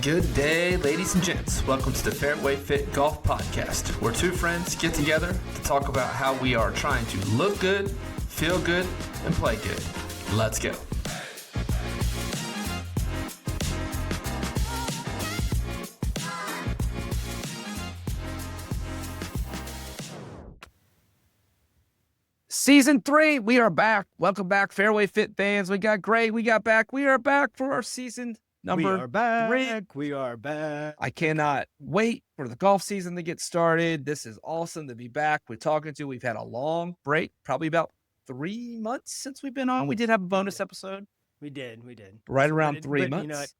Good day, ladies and gents. Welcome to the Fairway Fit Golf Podcast, where two friends get together to talk about how we are trying to look good, feel good, and play good. Let's go. Season 3, we are back. Welcome back, Fairway Fit fans. We got Gray, we got back. We are back for our season number 3. We are back. I cannot wait for the golf season to get started. This is awesome to be back. We've had a long break, probably about 3 months since we've been on. We did have a bonus episode. We did. Right around 3 months. You know, it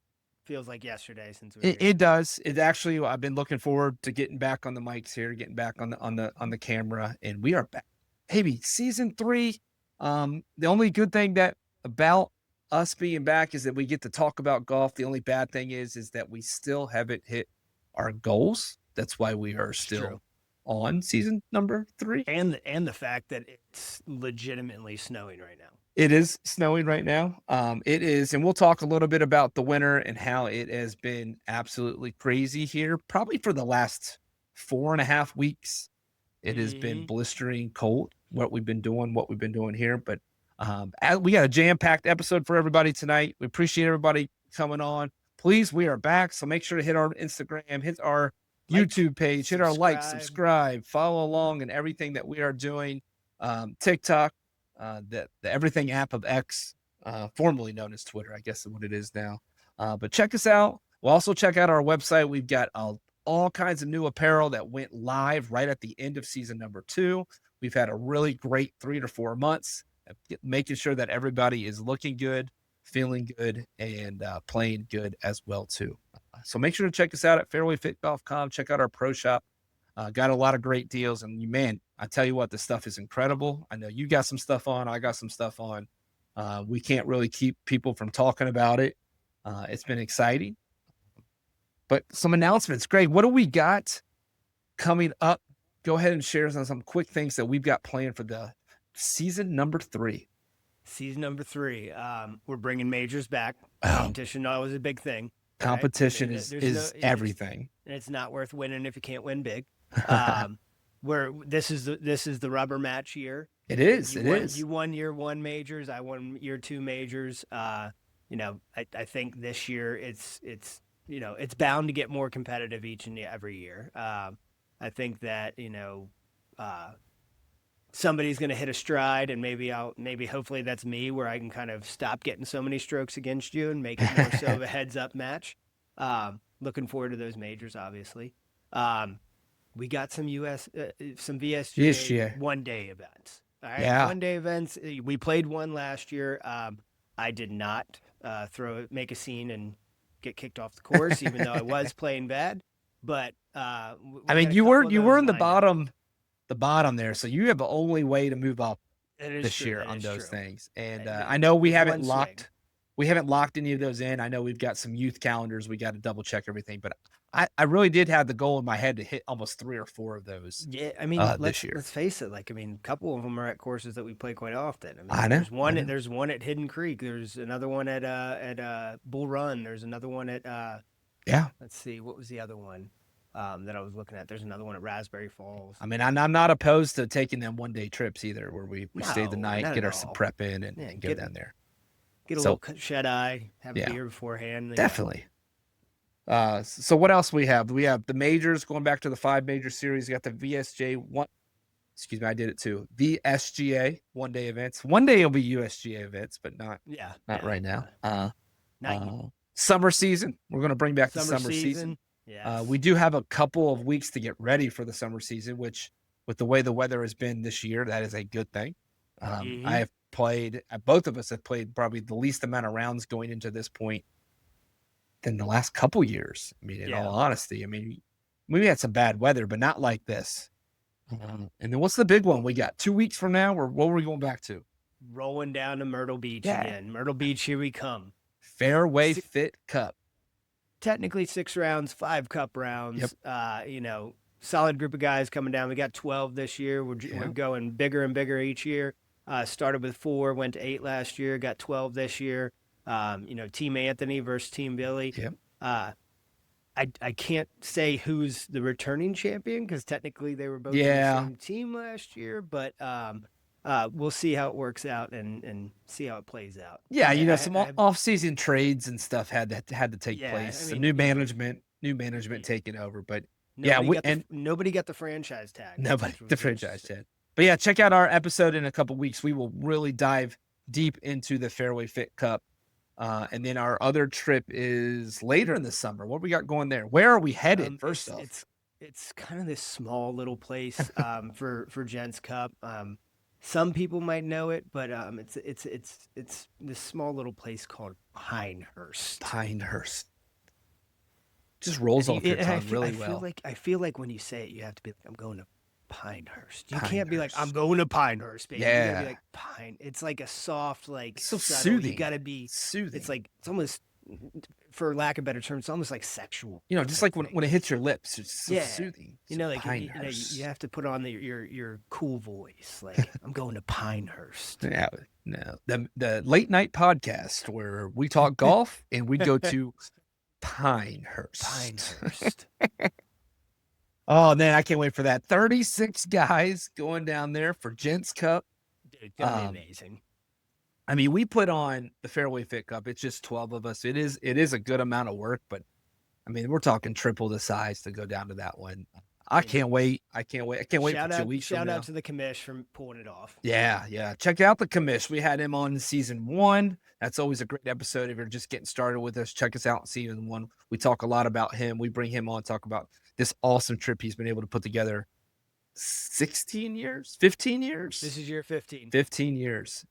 feels like yesterday since we were here. It does. It actually, I've been looking forward to getting back on the mics here, getting back on the camera, and we are back. Hey, season 3. The only good thing that about us being back is that we get to talk about golf. The only bad thing is that we still haven't hit our goals. That's why we are still on season number 3. And the fact that it's legitimately snowing right now. It is snowing right now. It is, and we'll talk a little bit about the winter and how it has been absolutely crazy here, probably for the last 4.5 weeks. It has been blistering cold, what we've been doing here. But we got a jam-packed episode for everybody tonight. We appreciate everybody coming on. Please, we are back. So make sure to hit our Instagram, hit our YouTube page, hit our subscribe, follow along and everything that we are doing. TikTok, the Everything app of X, formerly known as Twitter, I guess is what it is now. But check us out. We'll also check out our website. We've got all kinds of new apparel that went live right at the end of season number 2. We've had a really great 3 to 4 months, making sure that everybody is looking good, feeling good, and playing good as well too. So make sure to check us out at FairwayFitGolf.com. Check out our pro shop. Got a lot of great deals, and man, I tell you what, the stuff is incredible. I know you got some stuff on. I got some stuff on. We can't really keep people from talking about it. It's been exciting. But some announcements. Greg, what do we got coming up? Go ahead and share some quick things that we've got planned for the season number 3. Season number 3. We're bringing majors back. Competition always a big thing. Competition is everything. And it's not worth winning if you can't win big. This is the rubber match year. It is. You won year 1 majors. I won year 2 majors. I think this year it's bound to get more competitive each and every year. I think that, somebody's going to hit a stride, and maybe hopefully that's me, where I can kind of stop getting so many strokes against you and make it more so of a heads up match. Looking forward to those majors, obviously. We got some VSGA one-day events. All right. Yeah. One-day events. We played one last year. I did not make a scene and get kicked off the course, even though I was playing bad. But you were in the bottom there, so you have the only way to move up this year on those things. And I know we haven't locked any of those in. I know we've got some youth calendars. We got to double check everything, but I really did have the goal in my head to hit almost 3 or 4 of those. Yeah, this year. Let's face it. A couple of them are at courses that we play quite often. I know. There's one at Hidden Creek. There's another one at Bull Run. There's another one at Let's see, what was the other one that I was looking at? There's another one at Raspberry Falls. I'm not opposed to taking them one-day trips either, where we stay the night, get some prep in, and go down there. Get a little shut eye, have a beer beforehand. Definitely. So what else we have? We have the majors, going back to the 5 major series. We got the VSGA one-day events. One day it'll be USGA events, but not right now. Summer season. We're going to bring back the summer season. Yes. We do have a couple of weeks to get ready for the summer season, which, with the way the weather has been this year, that is a good thing. I have played, both of us have played probably the least amount of rounds going into this point than the last couple years. In all honesty, we had some bad weather, but not like this. And then what's the big one we got? 2 weeks from now, what were we going back to? Rolling down to Myrtle Beach again. Myrtle Beach, here we come. Fairway Fit Cup. Technically 6 rounds, 5 cup rounds. Yep. Solid group of guys coming down. We got 12 this year. We're going bigger and bigger each year. Started with 4, went to 8 last year, got 12 this year. Team Anthony versus Team Billy. Yep. I can't say who's the returning champion because technically they were both on the same team last year, but we'll see how it works out and see how it plays out. Yeah, some off-season trades and stuff had to take place. I mean, new management taking over, but nobody got the franchise tag. Nobody the franchise tag. But yeah, check out our episode in a couple weeks. We will really dive deep into the Fairway Fit Cup. And then our other trip is later in the summer. What we got going there? Where are we headed? First off, it's kind of this small little place for Gents Cup. Some people might know it, but it's this small little place called Pinehurst. Pinehurst just rolls off your tongue really well. I feel like when you say it, you have to be like, I'm going to Pinehurst. You can't be like, I'm going to Pinehurst, baby. Yeah. You gotta be like Pine. It's like a soft, like so subtle. soothing. You gotta be soothing. It's almost, for lack of better terms, it's almost like sexual. Just like when it hits your lips, it's so soothing. You have to put on your cool voice. Like, I'm going to Pinehurst. Yeah, no, the late night podcast where we talk golf and we go to Pinehurst. Pinehurst. Oh, man, I can't wait for that. 36 guys going down there for Gents Cup. Dude, it's going to be amazing. I mean, we put on the Fairway Fit Cup. It's just 12 of us. It is a good amount of work, but I mean, we're talking triple the size to go down to that one. I can't wait. I can't wait for 2 weeks. Shout out to the commish for pulling it off. Yeah. Check out the commish. We had him on season 1. That's always a great episode. If you're just getting started with us, check us out in season 1. We talk a lot about him. We bring him on, talk about this awesome trip he's been able to put together. 15 years. This is year 15. 15 years.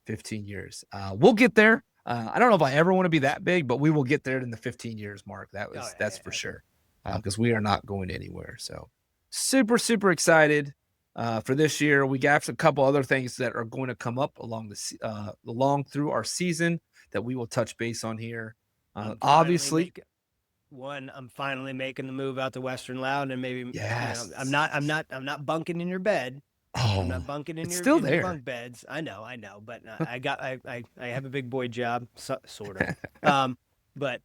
We'll get there. I don't know if I ever want to be that big, but we will get there in the 15 years mark. That's for sure. Because we are not going anywhere. So super, super excited for this year. We got a couple other things that are going to come up along through our season that we will touch base on here. Obviously, I'm finally making the move out to Western Loud, and maybe I'm not bunking in your bed. Oh, I'm not bunking in your bunk beds. I know, but I have a big boy job, sort of. But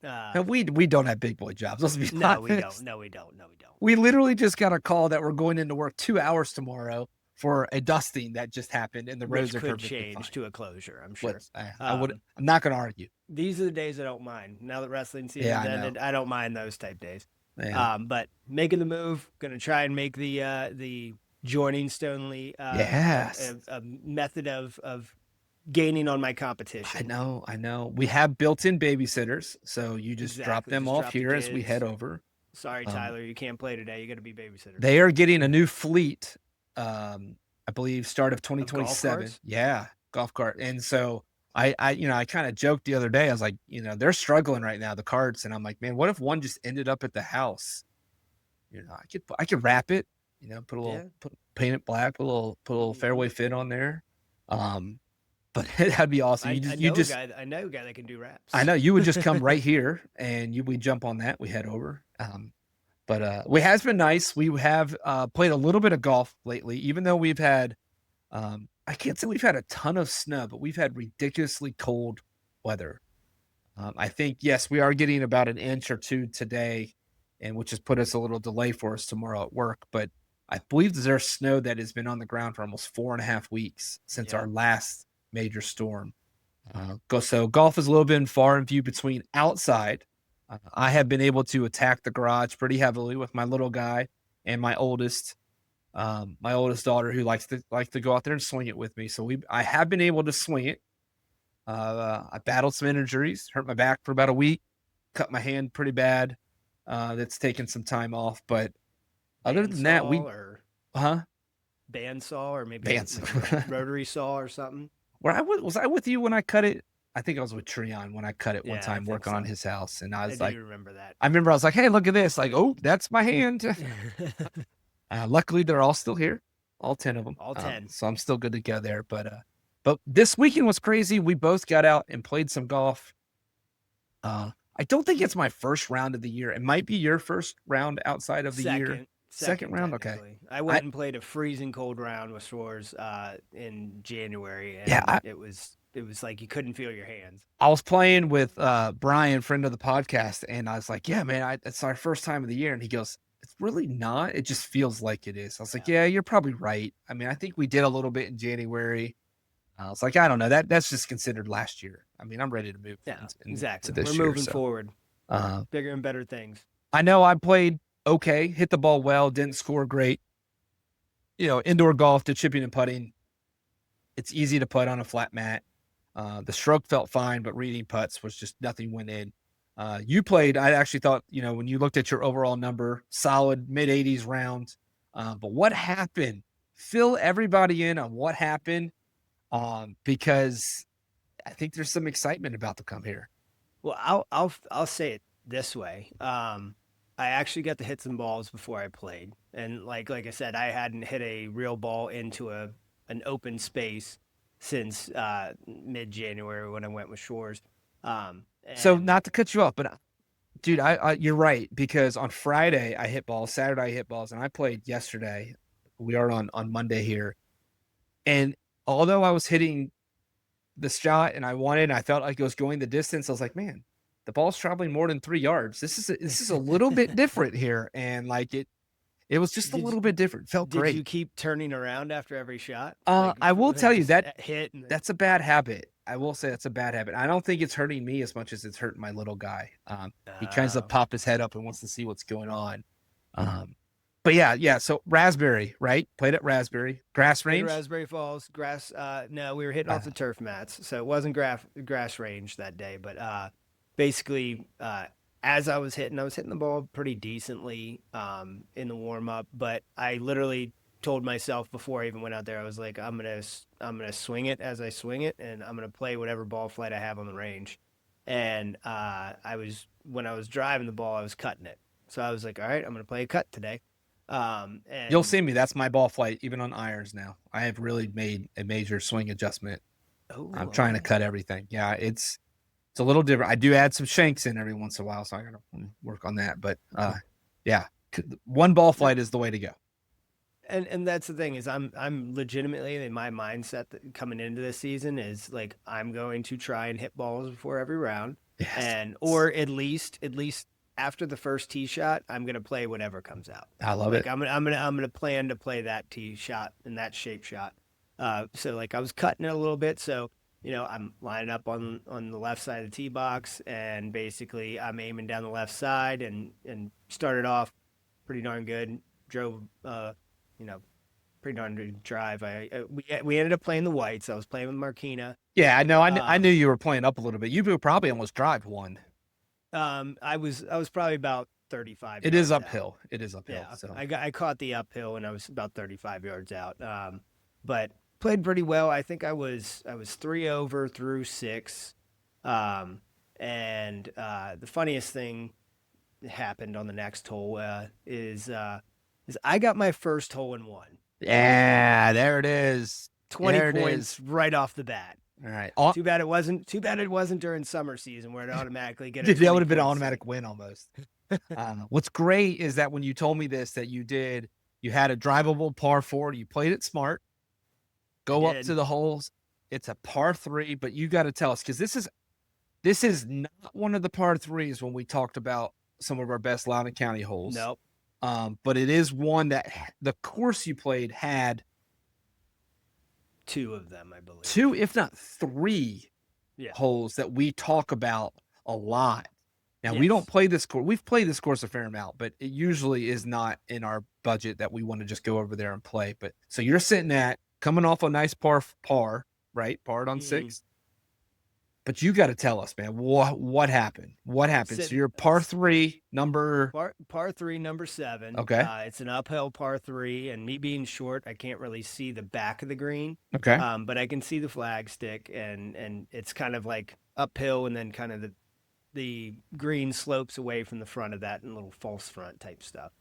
we don't have big boy jobs. Let's be honest. No, we don't. We literally just got a call that we're going into work 2 hours tomorrow for a dusting that just happened, and the roads are perfectly change fine. to a closure. I'm sure. I'm not going to argue. These are the days I don't mind. Now that wrestling season's ended, I don't mind those type days. Yeah. But making the move, going to try and make the joining Stonely a method of gaining on my competition. I know. We have built-in babysitters, so you just drop them off here as we head over. Sorry, Tyler, you can't play today. You got to be babysitter. They are getting a new fleet. I believe start of 2027. Golf cart. And so I kind of joked the other day. I was like, they're struggling right now, the carts, and I'm like, man, what if one just ended up at the house? I could wrap it. Paint it black, put a little Fairway Fit on there. But that'd be awesome. I know a guy that can do wraps. I know you would just come right here and we jump on that. We head over. But it has been nice. We have played a little bit of golf lately, even though we've had, I can't say we've had a ton of snow, but we've had ridiculously cold weather. I think, yes, we are getting about an inch or two today, and which has put us a little delay for us tomorrow at work. But I believe there's snow that has been on the ground for almost 4.5 weeks since our last major storm. So golf is a little bit far and few between outside. I have been able to attack the garage pretty heavily with my little guy and my oldest daughter who likes to go out there and swing it with me. So I have been able to swing it. I battled some injuries, hurt my back for about a week, cut my hand pretty bad. That's taken some time off, but other than that, bandsaw or maybe bandsaw. Rotary saw or something. Was I with you when I cut it? I think I was with Treon when I cut it one time working on his house, and I was like, remember that. I remember I was like, hey, look at this! Like, oh, that's my hand. Luckily, they're all still here, all 10 of them. All 10. So I'm still good to go there. But this weekend was crazy. We both got out and played some golf. I don't think it's my first round of the year. It might be your first round outside of the year. Second round, okay. I went and played a freezing cold round with Shores in January, and it was it was like you couldn't feel your hands. I was playing with Brian, friend of the podcast, and I was like, yeah, man, it's our first time of the year. And he goes, it's really not. It just feels like it is. I was like, yeah, you're probably right. I mean, I think we did a little bit in January. I was like, I don't know. That's just considered last year. I mean, I'm ready to move exactly. to this We're year, moving forward. Bigger and better things. I know I played okay, hit the ball well, didn't score great. You know, indoor golf to chipping and putting. It's easy to putt on a flat mat. The stroke felt fine, but reading putts was just nothing went in. You played, I actually thought, you know, when you looked at your overall number, solid mid 80s round. But what happened? Fill everybody in on what happened, because I think there's some excitement about to come here. Well, I'll say it this way. I actually got to hit some balls before I played, and like I said, I hadn't hit a real ball into an open space since mid-January when I went with Shores. So not to cut you off, but dude, I you're right, because on Friday I hit balls, Saturday I hit balls, and I played yesterday. We are on Monday here, and although I was hitting the shot and I felt like it was going the distance, I was like, man, the ball's traveling more than 3 yards. This is a little bit different here, and like it was just a little bit different. Felt great. Did you keep turning around after every shot? I will tell you that hit. That's a bad habit. I will say that's a bad habit. I don't think it's hurting me as much as it's hurting my little guy. He tries to pop his head up and wants to see what's going on. But yeah. So Raspberry, right? Played at Raspberry. Grass range? Raspberry Falls. Grass. No, we were hitting off the turf mats. So it wasn't grass range that day. But basically, as I was hitting the ball pretty decently in the warm-up. But I literally told myself before I even went out there, I was like, I'm gonna swing it as I swing it, and I'm gonna play whatever ball flight I have on the range. And when I was driving the ball, I was cutting it. So I was like, all right, I'm gonna play a cut today. And you'll see me. That's my ball flight, even on irons now. I have really made a major swing adjustment. I'm trying to cut everything. Yeah, it's a little different. I do add some shanks in every once in a while, so I gotta work on that. But yeah, one ball flight is the way to go. And that's the thing, is I'm legitimately in my mindset that coming into this season is like, I'm going to try and hit balls before every round. Yes. Or at least after the first tee shot, I'm gonna play whatever comes out. I love it. I'm gonna plan to play that tee shot and that shape shot. So like I was cutting it a little bit. So, you know, I'm lining up on the left side of the tee box, and basically I'm aiming down the left side and started off pretty darn good. Drove, pretty darn good drive. We ended up playing the whites. I was playing with Marquina. Yeah, I know. I knew you were playing up a little bit. You probably almost drive one. I was probably about 35. It is uphill. Out. It is uphill. Yeah, so. I caught the uphill, and I was about 35 yards out. But played pretty well. I think I was 3 over through 6. And the funniest thing that happened on the next hole is I got my first hole in one. Yeah, there it is. 20 points right off the bat. All right. Too bad it wasn't during summer season where it automatically get. That would have been an automatic win almost. What's great is that when you told me this, that you had a drivable par 4. You played it smart. Go up to the holes. It's a par 3, but you got to tell us, because this is not one of the par 3s when we talked about some of our best Loudoun County holes. Nope. But it is one that the course you played had 2 of them, I believe. 2, if not 3 holes that we talk about a lot. Now, we don't play this course. We've played this course a fair amount, but it usually is not in our budget that we want to just go over there and play. But so you're sitting at coming off a nice par, right? Parred on 6. But you got to tell us, man, what happened? What happened? So you're par 3, number par 3, number 7. Okay. It's an uphill par 3, and me being short, I can't really see the back of the green. Okay. But I can see the flag stick, and it's kind of like uphill, and then kind of the green slopes away from the front of that, and a little false front type stuff.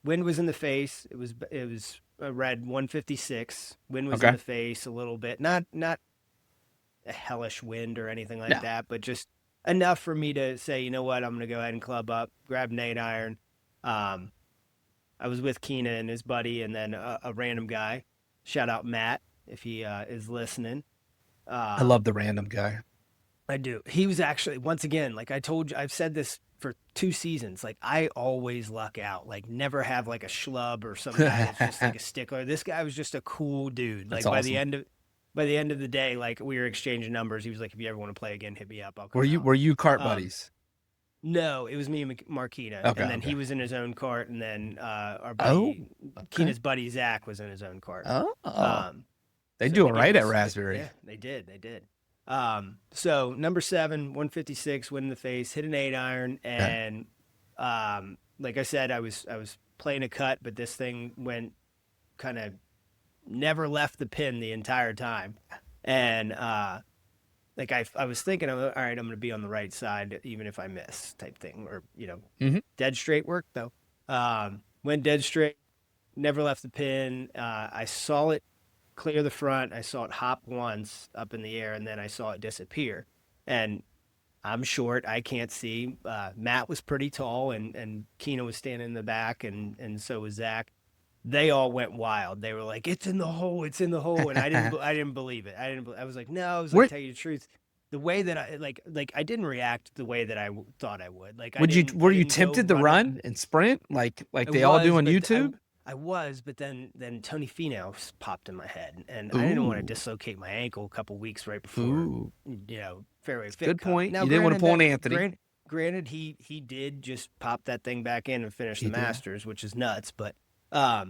Wind was in the face. It was a red 156. Wind was in the face a little bit. Not a hellish wind or anything like that, but just enough for me to say, you know what, I'm going to go ahead and club up, grab an 8-iron. I was with Keena and his buddy, and then a random guy, shout out Matt, if he is listening. I love the random guy. I do. He was actually, once again, like I told you, I've said this for 2 seasons. Like I always luck out. Like never have like a schlub or some guy that's just like a stickler. This guy was just a cool dude. That's Like by awesome. the end of the day, like we were exchanging numbers. He was like, "If you ever want to play again, hit me up. I'll come out." Were you cart buddies? No, it was me and Marquita, Okay, and then okay. he was in his own cart, and then our Oh, buddy, okay. Keena's buddy Zach was in his own cart. Oh, they So do it gave right at us- Raspberry. Yeah, they did. So number 7, 156, win in the face, hit an 8-iron, and like I said, I was playing a cut, but this thing went kind of never left the pin the entire time, and like I was thinking, all right, I'm going to be on the right side even if I miss, type thing, or dead straight work though. Went dead straight, never left the pin. I saw it clear the front. I saw it hop once up in the air, and then I saw it disappear. And I'm short, I can't see. Matt was pretty tall, and Keena was standing in the back, and so was Zach. They all went wild. They were like, "It's in the hole! It's in the hole!" And I didn't believe it. I was like, "No." I was like, "Tell you the truth." The way that I like I didn't react the way that I thought I would. Like, Were you tempted to run and sprint like they all do on YouTube? I was, but then Tony Finau popped in my head, and I didn't want to dislocate my ankle a couple weeks right before Fairway Fit Good Cup. point. Now, You didn't want to pull an Anthony. Granted, he did just pop that thing back in and finish the Masters, which is nuts. But I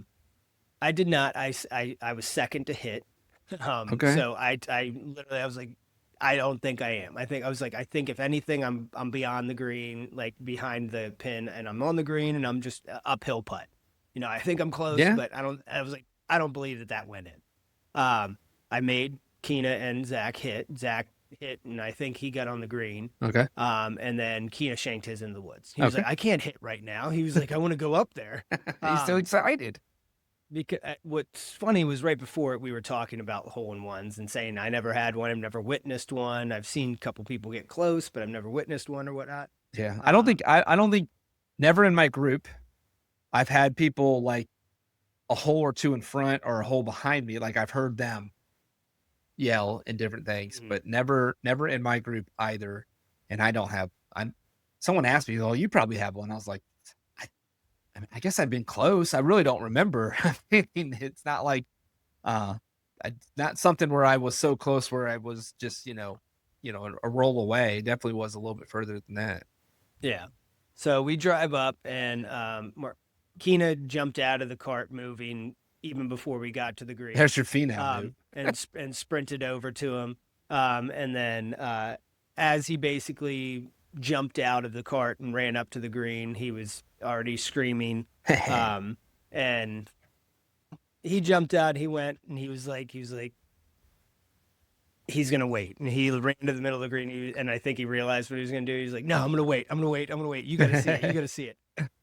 did not. I was second to hit. Okay. So I literally I was like, I don't think I am. I think if anything, I'm beyond the green, like behind the pin, and I'm on the green, and I'm just uphill putt. I think I'm close, but I don't believe that went in. I made Keena and Zach hit. Zach hit, and I think he got on the green. Okay. And then Keena shanked his in the woods. He was like, I can't hit right now. He was like, I want to go up there. He's so excited. Because what's funny was right before it, we were talking about hole-in-ones and saying I never had one. I've never witnessed one. I've seen a couple people get close, but I've never witnessed one or whatnot. Yeah. I don't think never in my group I've had people like a hole or two in front or a hole behind me. Like I've heard them yell and different things, but never in my group either. And I don't have. Someone asked me, "Oh, you probably have one." I was like, I guess I've been close. I really don't remember. I mean, it's not like, not something where I was so close where I was just, a roll away. It definitely was a little bit further than that. Yeah. So we drive up, and Keena jumped out of the cart moving even before we got to the green. There's your Finau and sprinted over to him. And then as he basically jumped out of the cart and ran up to the green, he was already screaming. And he jumped out, he went, and he was like, he's going to wait. And he ran to the middle of the green, and I think he realized what he was going to do. He's like, no, I'm going to wait. You got to see it. You got to see it.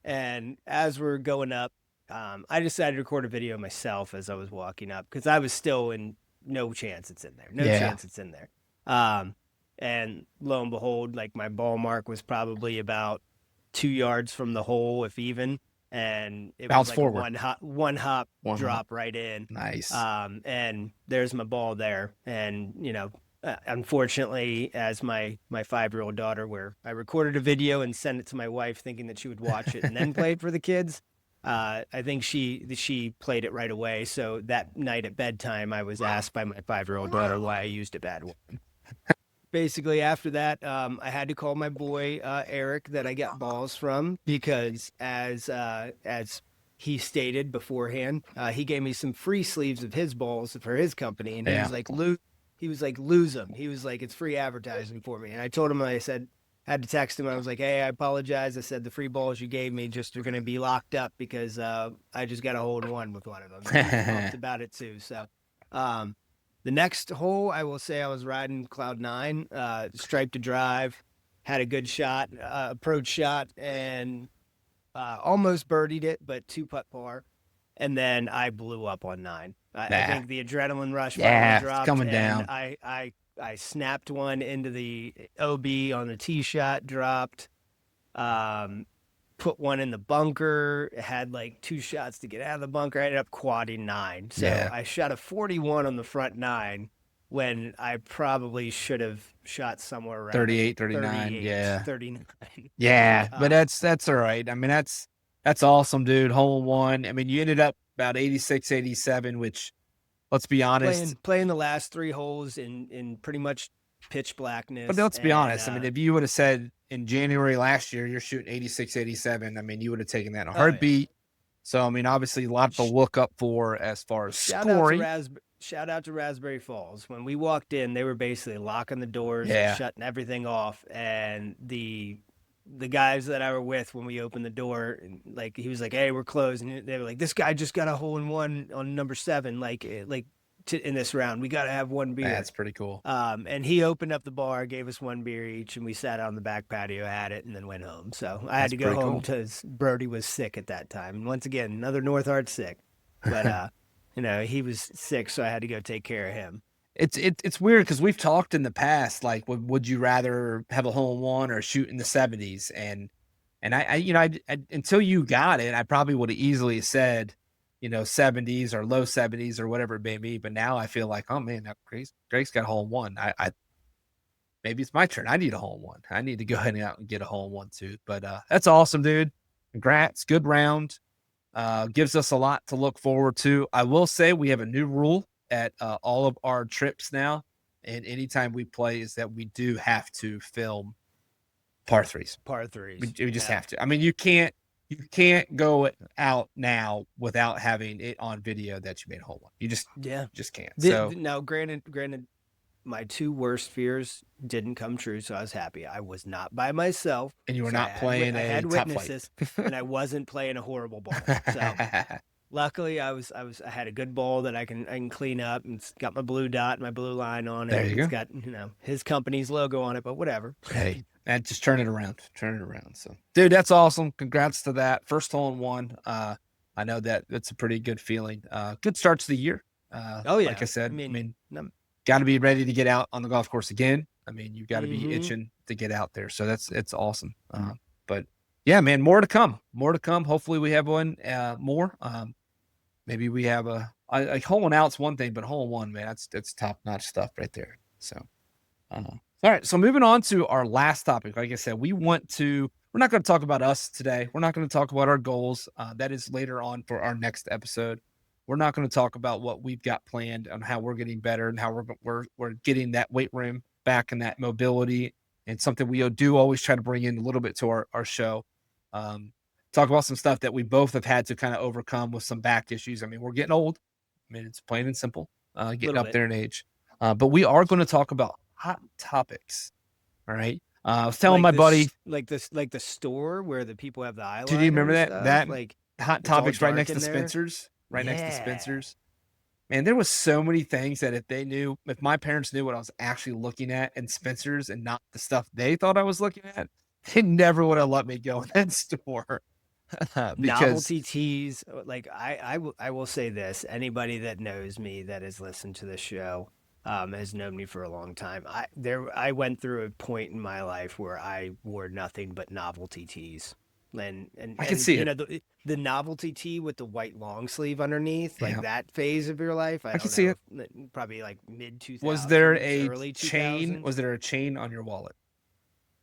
And as we're going up, I decided to record a video myself as I was walking up, because I was still in no chance it's in there. And lo and behold, like my ball mark was probably about 2 yards from the hole, if even. And it Bounce was like forward. one hop drop right in. Nice. And there's my ball there. And, unfortunately, as my 5-year-old daughter, where I recorded a video and sent it to my wife thinking that she would watch it and then play it for the kids, I think she played it right away. So that night at bedtime, I was asked by my 5-year-old daughter why I used a bad one. Basically, after that, I had to call my boy Eric that I got balls from, because as he stated beforehand, he gave me some free sleeves of his balls for his company, and he was like, lose them. He was like, it's free advertising for me. And I told him, I had to text him. I was like, hey, I apologize. I said the free balls you gave me just are going to be locked up because I just got a hole-in-one with one of them. He talked about it too. So. The next hole, I will say I was riding Cloud 9, striped to drive, had a good shot, approach shot, and almost birdied it, but 2-putt par. And then I blew up on 9. I think the adrenaline rush dropped. Coming down. I snapped one into the OB on the tee shot, dropped. put one in the bunker, had like 2 shots to get out of the bunker. I ended up quadding 9. So Yeah. I shot a 41 on the front 9 when I probably should have shot somewhere around 38, 39. 38, Yeah. 39. Yeah. But that's all right. I mean, that's awesome, dude. Hole 1. I mean, you ended up about 86, 87, which, let's be honest. Playing the last 3 holes in pretty much pitch blackness. But let's be honest. I mean, if you would have said in January last year, you're shooting 86, 87, I mean, you would have taken that in a heartbeat. Yeah. So, I mean, obviously a lot to look up for as far as scoring. Shout out to Raspberry Falls. When we walked in, they were basically locking the doors, shutting everything off. And the guys that I were with when we opened the door, like, he was like, "Hey, we're closed." And they were like, "This guy just got a hole in 1 on number 7. In this round, we got to have 1 beer." That's pretty cool. And he opened up the bar, gave us 1 beer each, and we sat out on the back patio, had it, and then went home. So I had to go home because Brody was sick at that time. And once again, another North Heart sick, but he was sick, so I had to go take care of him. It's weird because we've talked in the past, like, would you rather have a hole in 1 or shoot in the 70s? And I until you got it, I probably would have easily said, 70s or low 70s or whatever it may be. But now I feel like, oh man, Greg's got a hole in 1. I maybe it's my turn. I need a hole in 1. I need to go ahead and out and get a hole in 1 too. But that's awesome, dude. Congrats. Good round. Gives us a lot to look forward to. I will say we have a new rule at all of our trips now. And anytime we play is that we do have to film par 3s. Par 3s. We just have to. I mean, you can't go out now without having it on video that you made a hole in 1. You just can't. Now, granted, my 2 worst fears didn't come true, so I was happy. I was not by myself, and you were not playing I had top witnesses, flight. and I wasn't playing a horrible ball. So luckily, I had a good ball that I can clean up, and it's got my blue dot, and my blue line on it. There you go. It's got his company's logo on it, but whatever. Hey. And just turn it around. So, dude, that's awesome. Congrats to that. First hole in 1. I know that's a pretty good feeling. Good start to the year. Like I said, got to be ready to get out on the golf course again. I mean, you've got to be itching to get out there. So it's awesome. But yeah, man, more to come. Hopefully we have one more. Maybe we have like holing out's one thing, but hole in 1, man, that's top notch stuff right there. So, all right, so moving on to our last topic. Like I said, we're not going to talk about us today. We're not going to talk about our goals. That is later on for our next episode. We're not going to talk about what we've got planned on how we're getting better and how we're getting that weight room back and that mobility, and something we do always try to bring in a little bit to our show. Talk about some stuff that we both have had to kind of overcome with some back issues. I mean, we're getting old. I mean, it's plain and simple, getting up there in age. But we are going to talk about hot topics. All right. I was telling my buddy, like the store where the people have the eyeliner. Do you remember that? That like hot topics right next to Spencer's, next to Spencer's. Man, there was so many things that if my parents knew what I was actually looking at in Spencer's and not the stuff they thought I was looking at, they never would have let me go in that store. Novelty teas. Like I will say this: anybody that knows me that has listened to the show has known me for a long time. I went through a point in my life where I wore nothing but novelty tees. And I can see it. The novelty tee with the white long sleeve underneath, like that phase of your life. I can see it. Probably like mid 2000s. Was there a early chain? 2000s. Was there a chain on your wallet?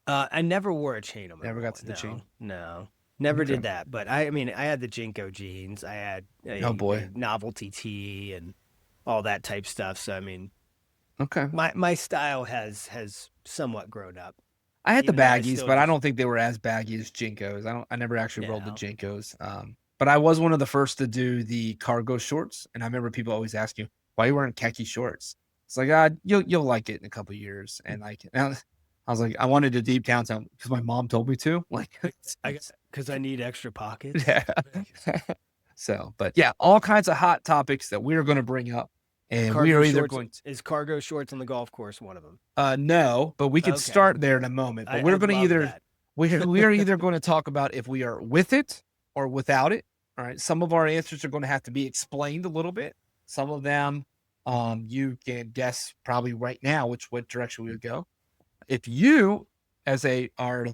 I never wore a chain on my Never wallet. got to the chain. No. Never did that. But I mean, I had the Jinko jeans. I had a novelty tee and all that type stuff. So I mean, okay. My style has somewhat grown up. I had the baggies, but I don't think they were as baggy as Jinkos. I never actually rolled the Jinkos. But I was one of the first to do the cargo shorts, and I remember people always ask you, "Why are you wearing khaki shorts?" It's like, you'll like it in a couple of years, and I was like, I wanted to deep down because my mom told me to. Like, because I need extra pockets. Yeah. So, but yeah, all kinds of hot topics that we're going to bring up. And cargo we are either shorts, going to... Is cargo shorts on the golf course one of them? No, but we can start there in a moment. But we're going to we are either going to talk about if we are with it or without it. All right. Some of our answers are going to have to be explained a little bit. Some of them, you can guess probably right now which direction we would go. If you, as our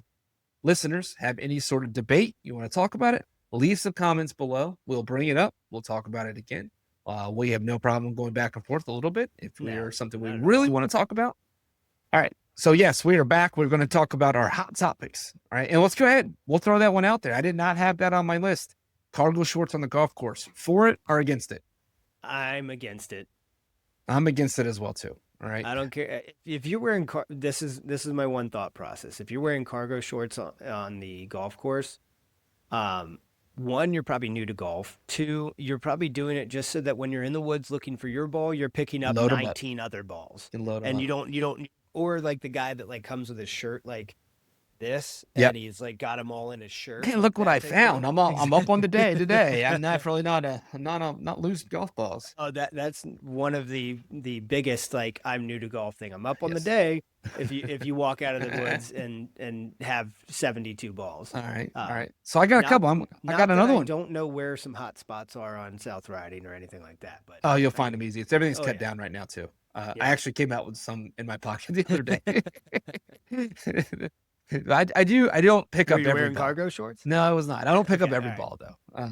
listeners have any sort of debate, you want to talk about it, leave some comments below. We'll bring it up. We'll talk about it again. We have no problem going back and forth a little bit if we are something we really want to talk about. All right. So yes, we are back. We're going to talk about our hot topics. All right. And let's go ahead. We'll throw that one out there. I did not have that on my list. Cargo shorts on the golf course. For it or against it? I'm against it. I'm against it as well too. All right. I don't care if you're wearing this is my one thought process. If you're wearing cargo shorts on the golf course, one, you're probably new to golf. Two, you're probably doing it just so that when you're in the woods looking for your ball, you're picking up 19 other balls. And you don't, or like the guy that like comes with his shirt like this, and he's like got them all in his shirt. Hey, look what I found. I'm up on the day today. I'm definitely not losing golf balls. Oh, that's one of the biggest like I'm new to golf thing. I'm up on the day if you walk out of the woods and have 72 balls. All right. So I got a couple. I got another one. I don't know where some hot spots are on South Riding or anything like that, but you'll find them easy. Everything's cut down right now too. I actually came out with some in my pocket the other day. I don't pick up every wearing ball. Cargo shorts? No, I was not. I don't pick up every ball though. All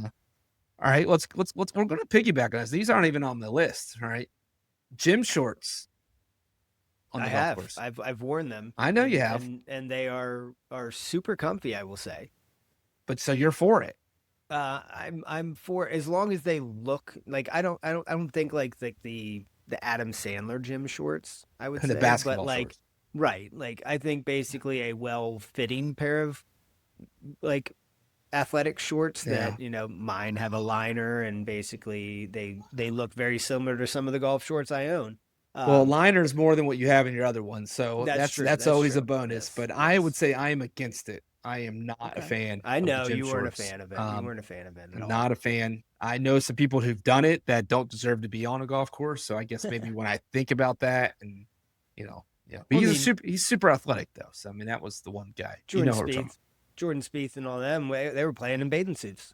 right, let's we're going to piggyback on this. These aren't even on the list. All right, gym shorts. On the golf course. I've worn them. I know you have, and they are super comfy. I will say. But so you're for it? I'm for, as long as they look like, I don't think like the Adam Sandler gym shorts. I would say the basketball but like shorts. Right. Like, I think basically a well-fitting pair of, like, athletic shorts that, mine have a liner, and basically they look very similar to some of the golf shorts I own. Well, liner's more than what you have in your other ones, so that's always a bonus. But I would say I am against it. I am not a fan. I know of the gym you weren't shorts. a fan of it. You weren't a fan of it at all. Not a fan. I know some people who've done it that don't deserve to be on a golf course, so I guess maybe when I think about that, and yeah, but he's super athletic though. So I mean, that was the one guy. Jordan Spieth, and all them. They were playing in bathing suits.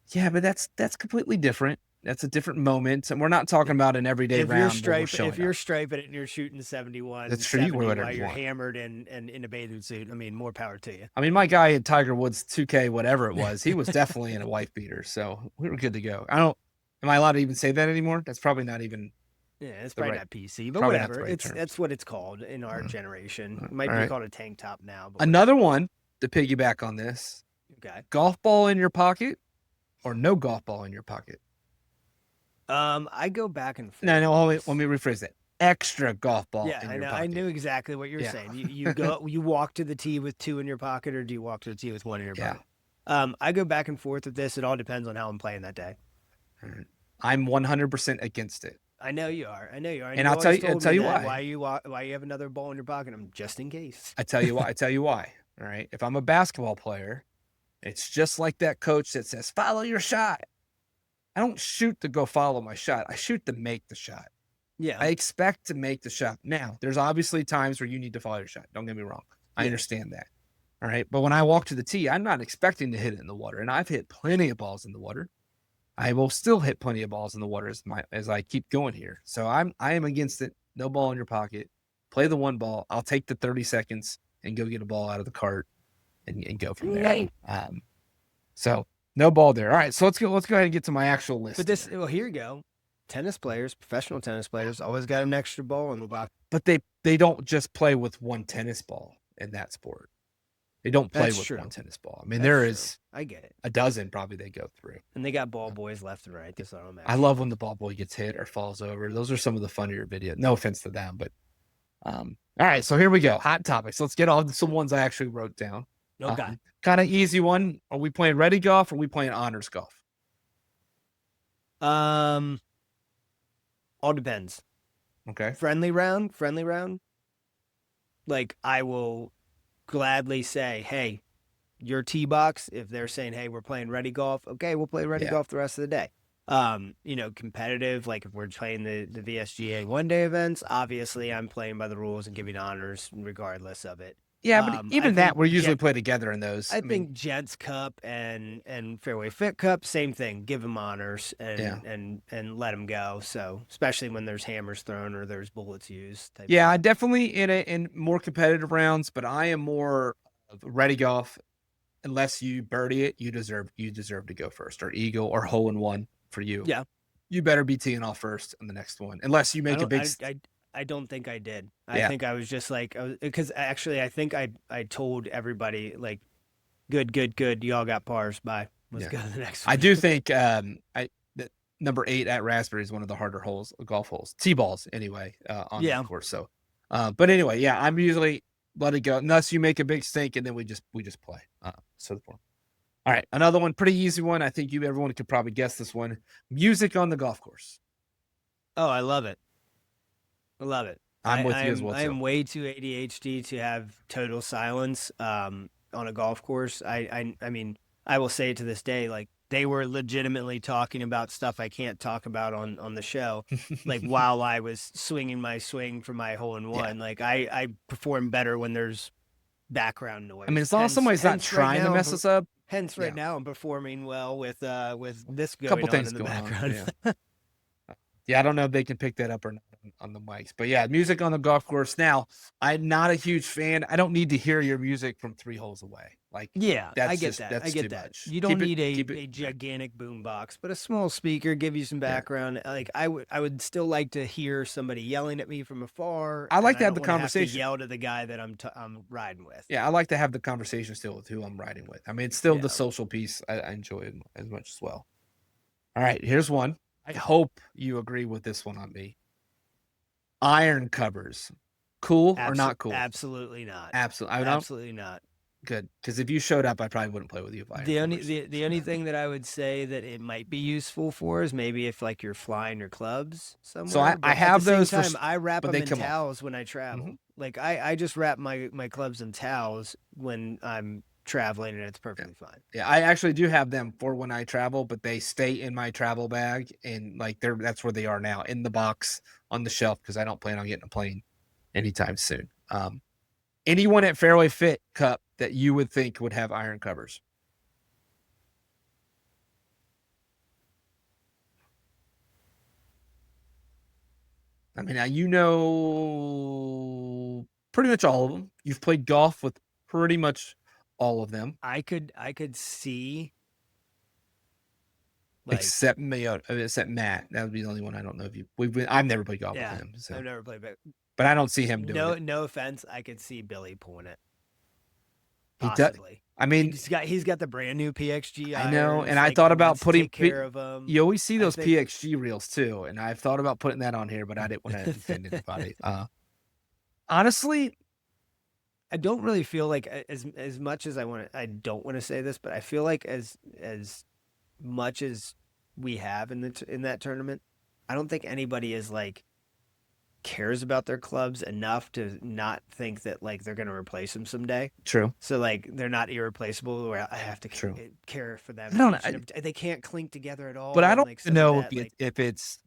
Yeah, but that's completely different. That's a different moment, and we're not talking about an everyday round. If you're striping it and you're shooting 71, that's true. You wear whatever while you you're want. Hammered and in a bathing suit. I mean, more power to you. I mean, my guy at Tiger Woods 2K, whatever it was, he was definitely in a wife beater, so we were good to go. Am I allowed to even say that anymore? That's probably not even. Yeah, it's probably not PC, but whatever. That's what it's called in our generation. It might be called a tank top now. But another one to piggyback on this. Okay. Golf ball in your pocket or no golf ball in your pocket? I go back and forth. No, let me rephrase that. Extra golf ball in your pocket. I knew exactly what you're saying. You walk to the tee with 2 in your pocket, or do you walk to the tee with 1 in your pocket? I go back and forth with this. It all depends on how I'm playing that day. I'm 100% against it. I know you are. And I'll tell you why. Why you have another ball in your pocket? I'm just in case. I tell you why. All right. If I'm a basketball player, it's just like that coach that says, follow your shot. I don't shoot to go follow my shot. I shoot to make the shot. Yeah. I expect to make the shot. Now, there's obviously times where you need to follow your shot. Don't get me wrong. I understand that. All right. But when I walk to the tee, I'm not expecting to hit it in the water. And I've hit plenty of balls in the water. I will still hit plenty of balls in the water as I keep going here. So I am against it. No ball in your pocket. Play the one ball. I'll take the 30 seconds and go get a ball out of the cart and go from there. So no ball there. All right. So let's go ahead and get to my actual list. But here you go. Tennis players, professional tennis players, always got an extra ball in the box. But they don't just play with one tennis ball in that sport. They don't play with one tennis ball. I mean, there is I get it. a dozen probably they go through. And they got ball boys left and right. That's what I'm I love when the ball boy gets hit or falls over. Those are some of the funnier videos. No offense to them, but all right. So here we go. Hot topics. Let's get on some ones I actually wrote down. Okay. Kind of easy one. Are we playing ready golf or are we playing honors golf? All depends. Okay. Friendly round. Like, I will gladly say, hey, your tee box, if they're saying, hey, we're playing ready golf, okay, we'll play ready golf the rest of the day. Competitive, like if we're playing the VSGA one-day events, obviously I'm playing by the rules and giving honors regardless of it. Yeah, but even that, we usually play together in those. I think Gents Cup and Fairway Fit Cup, same thing. Give them honors and let them go. So especially when there's hammers thrown or there's bullets used. I definitely in more competitive rounds, but I am more of ready golf unless you birdie it, you deserve to go first, or eagle or hole in one for you. Yeah. You better be teeing off first on the next one, unless you make a big. I don't think I did. Yeah. I think I was just like, because actually I think I told everybody like, good. Y'all got pars. Bye. Let's go to the next one. I do think number 8 at Raspberry is one of the harder holes, golf holes, tee balls anyway, on the course. So, but anyway, yeah, I'm usually let it go unless you make a big stink, and then we just play. So the form. All right, another one, pretty easy one. I think everyone could probably guess this one. Music on the golf course. Oh, I love it. I love it. I'm with you as well. I am way too ADHD to have total silence on a golf course. I mean, I will say to this day, like, they were legitimately talking about stuff I can't talk about on the show. Like, while I was swinging my swing for my hole in one, like I perform better when there's background noise. I mean, as long as somebody's not trying to mess us up. Hence, right now I'm performing well with this going couple on things in the going background. On, yeah, I don't know if they can pick that up or not on the mics, but yeah, music on the golf course. Now, I'm not a huge fan. I don't need to hear your music from 3 holes away. Like, yeah, I get that. That's I get too that. much. You don't need a gigantic boom box, but a small speaker, give you some background. Yeah. Like, I would still like to hear somebody yelling at me from afar. I like to have the conversation. Have to yell to the guy that I'm riding with. Yeah, I like to have the conversation still with who I'm riding with. I mean, it's still the social piece. I enjoy it as much as well. All right, here's one. I hope you agree with this one on me. Iron covers. Cool or not cool? Absolutely not. Absolutely not. Good, because if you showed up, I probably wouldn't play with you. The only thing that I would say that it might be useful for is maybe if like you're flying your clubs somewhere. So I have those. I wrap them in towels when I travel. Mm-hmm. Like I just wrap my clubs in towels when I'm traveling, and it's perfectly fine. Yeah, I actually do have them for when I travel, but they stay in my travel bag, and like that's where they are now, in the box on the shelf, because I don't plan on getting a plane anytime soon. Anyone at Fairway Fit Cup that you would think would have iron covers? I mean, now you know pretty much all of them. You've played golf with pretty much all of them. I could see, like, except Matt. That would be the only one I don't know if you. I've never played golf with him. So. I've never played, but I don't see him doing it. No offense, I could see Billy pulling it. Possibly. He does. I mean, he's got the brand new PXG. I know, and I thought about putting. Care of him. You always see those PXG reels too, and I've thought about putting that on here, but I didn't want to offend anybody. Honestly, I don't really feel like as much as I don't want to say this, but I feel like as much as we have in that tournament, I don't think anybody is like cares about their clubs enough to not think that like they're going to replace them someday. True. So like they're not irreplaceable where I have to care for them. I don't know. They can't clink together at all. But I don't know if it's.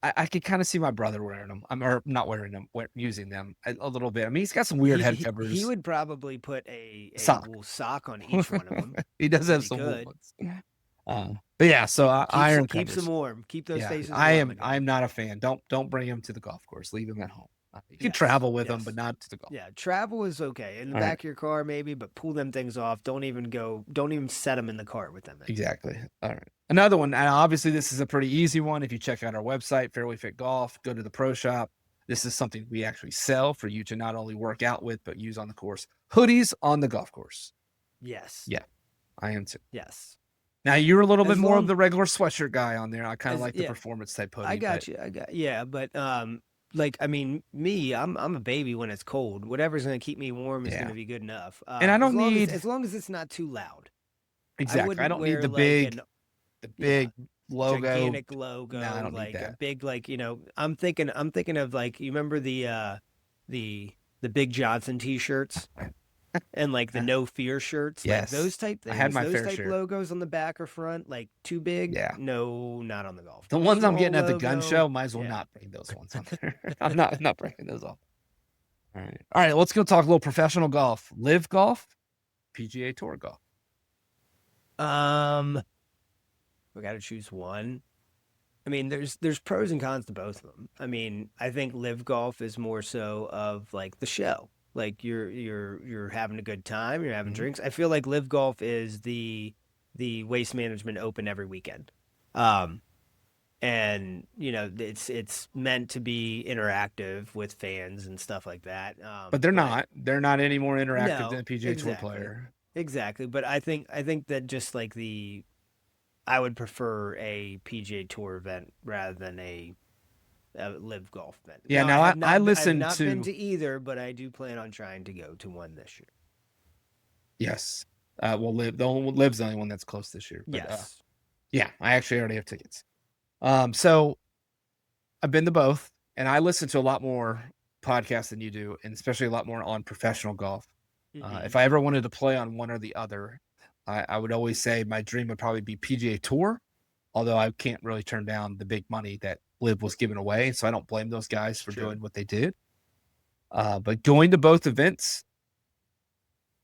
I could kind of see my brother wearing them. Or not wearing them, using them a little bit. I mean, he's got some weird head covers. He would probably put a wool sock on each one of them. He does have some wool ones. But yeah, so iron keeps them warm. Keep those faces warm. I'm not a fan. Don't bring him to the golf course. Leave him at home. You can travel with them, but not to the golf. Yeah, travel is okay in the back of your car maybe, but pull them things off. Don't even set them in the cart with them. Exactly. All right. Another one. And obviously, this is a pretty easy one. If you check out our website, Fairway Fit Golf, go to the pro shop. This is something we actually sell for you to not only work out with, but use on the course. Hoodies on the golf course. Yes. Yeah, I am too. Yes. Now you're a little bit more of the regular sweatshirt guy on there. I kind of like the performance type hoodie. I got you. But like, I mean, me, I'm a baby when it's cold. Whatever's going to keep me warm is going to be good enough. And I don't need as long as it's not too loud. Exactly. I don't need the big logo, gigantic logo. No, I don't like need that. A big, like, I'm thinking of like, you remember the Big Johnson t-shirts and like the No Fear shirts. Yes. Like those type things. I had my those fair type share. Logos on the back or front, like too big. Yeah. No, not on the golf. The ones I'm getting at the gun show, might as well not bring those ones on there. I'm not bringing those off. All right. Let's go talk a little professional golf. LIV golf, PGA Tour golf. We got to choose one. I mean, there's pros and cons to both of them. I mean, I think LIV golf is more so of like the show. Like you're having a good time, you're having drinks. I feel like LIV Golf is the Waste Management Open every weekend. And it's meant to be interactive with fans and stuff like that. But they're not any more interactive than a PGA Tour exactly. player. Exactly. But I think that just like I would prefer a PGA Tour event rather than a LIV Golf event. Yeah, I listened have not to been to either, but I do plan on trying to go to one this year. Yes. Well, LIV's the only one that's close this year. But, Yes. yeah, I actually already have tickets. So I've been to both, and I listen to a lot more podcasts than you do, and especially a lot more on professional golf. If I ever wanted to play on one or the other, I would always say my dream would probably be PGA Tour, although I can't really turn down the big money that LIV was giving away, so I don't blame those guys for doing what they did. But going to both events,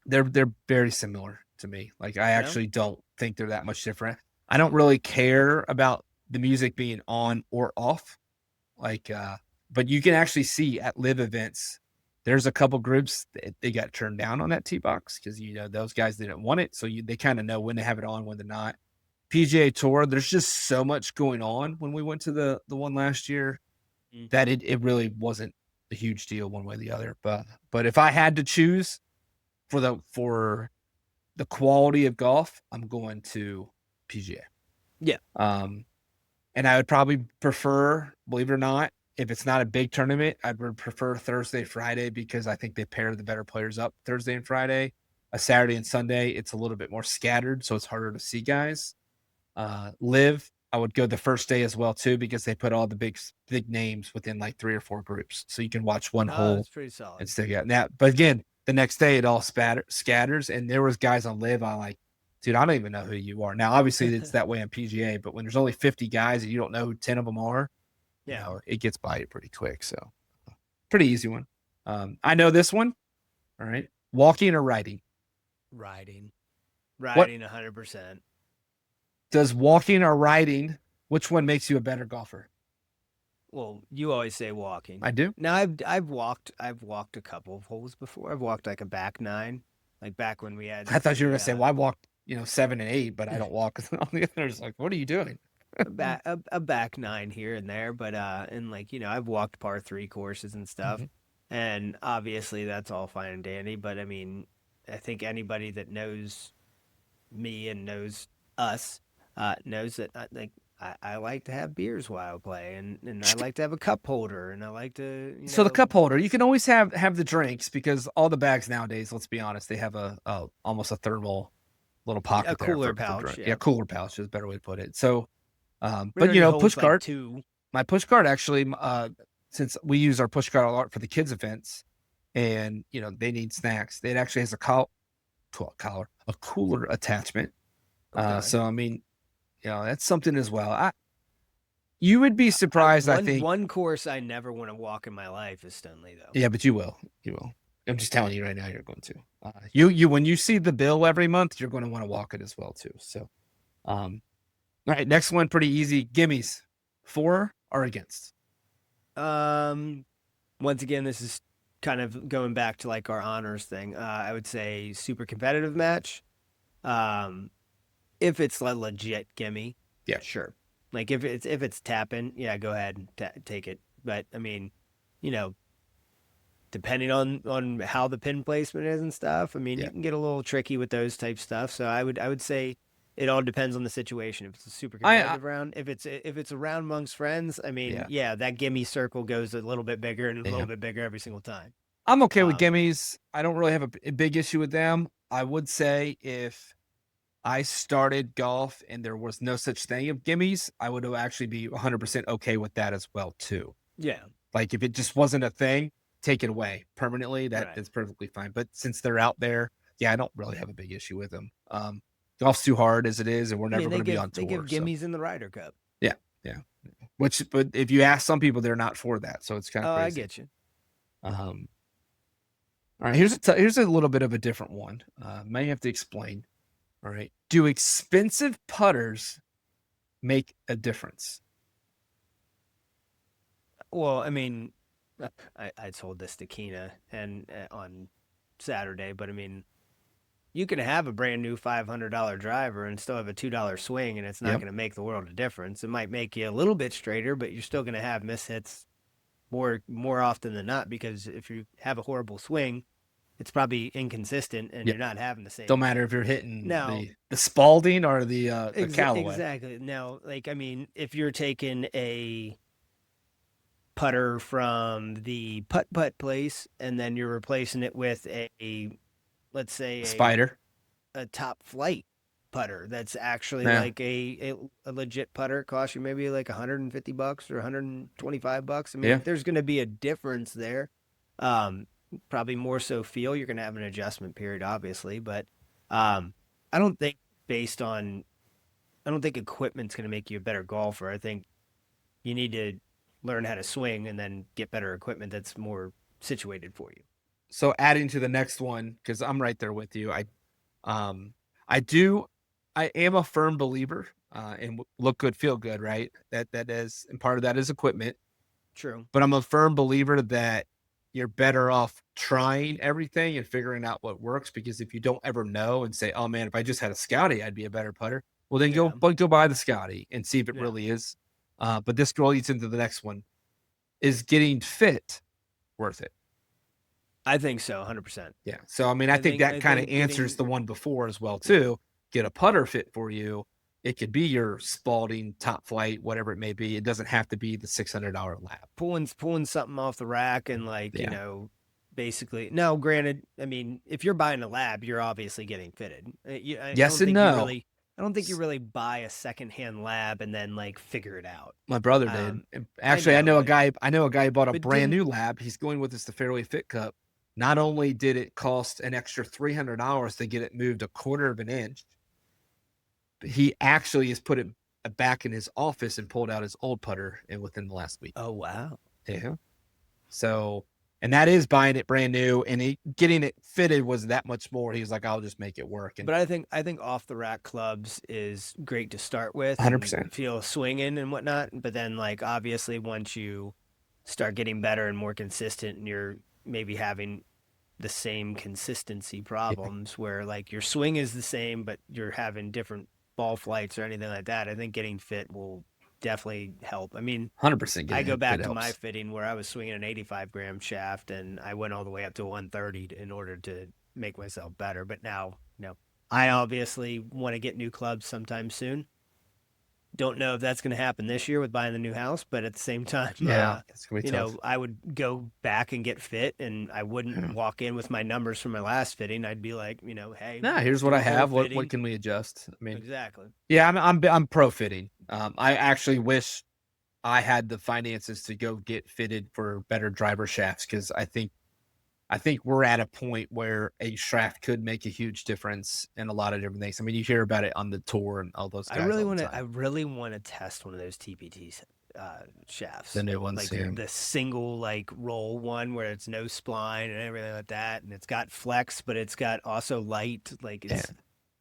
they're very similar to me. Like, I actually don't think they're that much different. I don't really care about the music being on or off. Like, but you can actually see at LIV events, there's a couple groups that they got turned down on that tee box because those guys didn't want it, so they kind of know when to have it on, when to not. PGA Tour, there's just so much going on when we went to the one last year that it really wasn't a huge deal one way or the other. But if I had to choose for the quality of golf, I'm going to PGA. Yeah. And I would probably prefer, believe it or not, if it's not a big tournament, I would prefer Thursday, Friday, because I think they pair the better players up Thursday and Friday. A Saturday and Sunday, it's a little bit more scattered, so it's harder to see guys. LIV, I would go the first day as well too, because they put all the big names within like 3 or 4 groups, so you can watch one hole. That's pretty solid. And stick out. Now, but again, the next day it all scatters, and there was guys on LIV. I'm like, dude, I don't even know who you are. Now, obviously, it's that way on PGA, but when there's only 50 guys and you don't know who 10 of them are, it gets by you pretty quick. So, pretty easy one. I know this one. All right, walking or riding? Riding 100%. Does walking or riding, which one makes you a better golfer? Well, you always say walking. I do. Now I've walked a couple of holes before. I've walked like a back 9, like back when we had. I thought you were gonna say, well, I walked 7 and 8, but I don't walk on the others. Like, what are you doing? a back 9 here and there, but and like I've walked par 3 courses and stuff, and obviously that's all fine and dandy. But I mean, I think anybody that knows me and knows us knows that I like to have beers while I play, and I like to have a cup holder, and I like to. So the cup holder, you can always have the drinks, because all the bags nowadays, let's be honest, they have a almost a thermal little pocket, a cooler pouch. Yeah, cooler pouch is a better way to put it. So, but push cart. My push cart actually, since we use our push cart a lot for the kids events, and they need snacks, it actually has a cooler attachment. Okay. So I mean, that's something as well. You would be surprised. I think one course I never want to walk in my life is Stoneleigh, though. Yeah, but you will. I'm just telling you right now, you're going to. You when you see the bill every month, you're going to want to walk it as well too. So, all right, next one, pretty easy. Gimmies, for or against? Once again, this is kind of going back to like our honors thing. I would say super competitive match. If it's a legit gimme, yeah, sure. Like if it's tapping, yeah, go ahead and take it. But I mean, depending on how the pin placement is and stuff, I mean, you can get a little tricky with those type stuff. So I would say it all depends on the situation. If it's a super competitive round, if it's a round amongst friends, I mean, that gimme circle goes a little bit bigger and a little bit bigger every single time. I'm okay with gimmies. I don't really have a big issue with them. I would say if I started golf and there was no such thing of gimmies, I would actually be 100% okay with that as well too. Yeah. Like if it just wasn't a thing, take it away permanently. That is perfectly fine. But since they're out there, I don't really have a big issue with them. Golf's too hard as it is, and we're never going to be on tour. They give gimmies in the Ryder Cup. Yeah. But if you ask some people, they're not for that. So it's kind of crazy. I get you. All right, here's a little bit of a different one. May have to explain. All right. Do expensive putters make a difference? Well, I mean, I told this to Keena and on Saturday, but I mean, you can have a brand new $500 driver and still have a $2 swing, and it's not going to make the world of difference. It might make you a little bit straighter, but you're still going to have mishits more often than not, because if you have a horrible swing, it's probably inconsistent and you're not having the same. Don't matter if you're hitting the Spalding or the Callaway. Exactly. Now, like, I mean, if you're taking a putter from the putt place and then you're replacing it with let's say Spider, a top flight putter that's actually like a legit putter, costs you maybe like $150 or $125. I mean, there's going to be a difference there. Probably more so feel. You're going to have an adjustment period, obviously, but I don't think equipment's going to make you a better golfer. I think you need to learn how to swing and then get better equipment that's more situated for you. So adding to the next one, because I'm right there with you. I am a firm believer in look good, feel good, right? That is, and part of that is equipment. True. But I'm a firm believer that you're better off trying everything and figuring out what works, because if you don't ever know and say, oh man, if I just had a Scotty, I'd be a better putter. Well, then go buy the Scotty and see if it really is. But this leads into the next one. Is getting fit worth it? I think so, 100%. Yeah. So, I mean, I think that kind of answers the one before as well, too. Get a putter fit for you. It could be your Spalding, top flight, whatever it may be. It doesn't have to be the $600 lap. Pulling something off the rack and basically. No, granted, I mean, if you're buying a lab, you're obviously getting fitted. Yes and no. I don't think you really buy a secondhand lab and then like figure it out. My brother did. Actually, I know a guy who bought a brand new lab. He's going with us to Fairway Fit Cup. Not only did it cost an extra $300 to get it moved a quarter of an inch, but he actually has put it back in his office and pulled out his old putter within the last week. Oh, wow. Yeah. So, and that is buying it brand new, and getting it fitted was that much more. He was like, I'll just make it work. But I think off the rack clubs is great to start with. 100%. Feel swinging and whatnot. But then like, obviously once you start getting better and more consistent and you're maybe having the same consistency problems where like your swing is the same, but you're having different ball flights or anything like that, I think getting fit will definitely help. I mean, 100%. I go back to my fitting where I was swinging an 85-gram shaft and I went all the way up to 130 in order to make myself better. But now, no, I obviously want to get new clubs sometime soon. Don't know if that's going to happen this year with buying the new house, but at the same time, it's gonna be tough. I would go back and get fit, and I wouldn't walk in with my numbers from my last fitting. I'd be like, hey, here's what I have. What can we adjust? I mean, exactly. Yeah, I'm pro fitting. I actually wish I had the finances to go get fitted for better driver shafts, because I think we're at a point where a shaft could make a huge difference in a lot of different things. I mean, you hear about it on the tour and all those guys. I really want to test one of those TPT shafts. The new ones, like the single like roll one where it's no spline and everything like that, and it's got flex, but it's got also light. Like it's,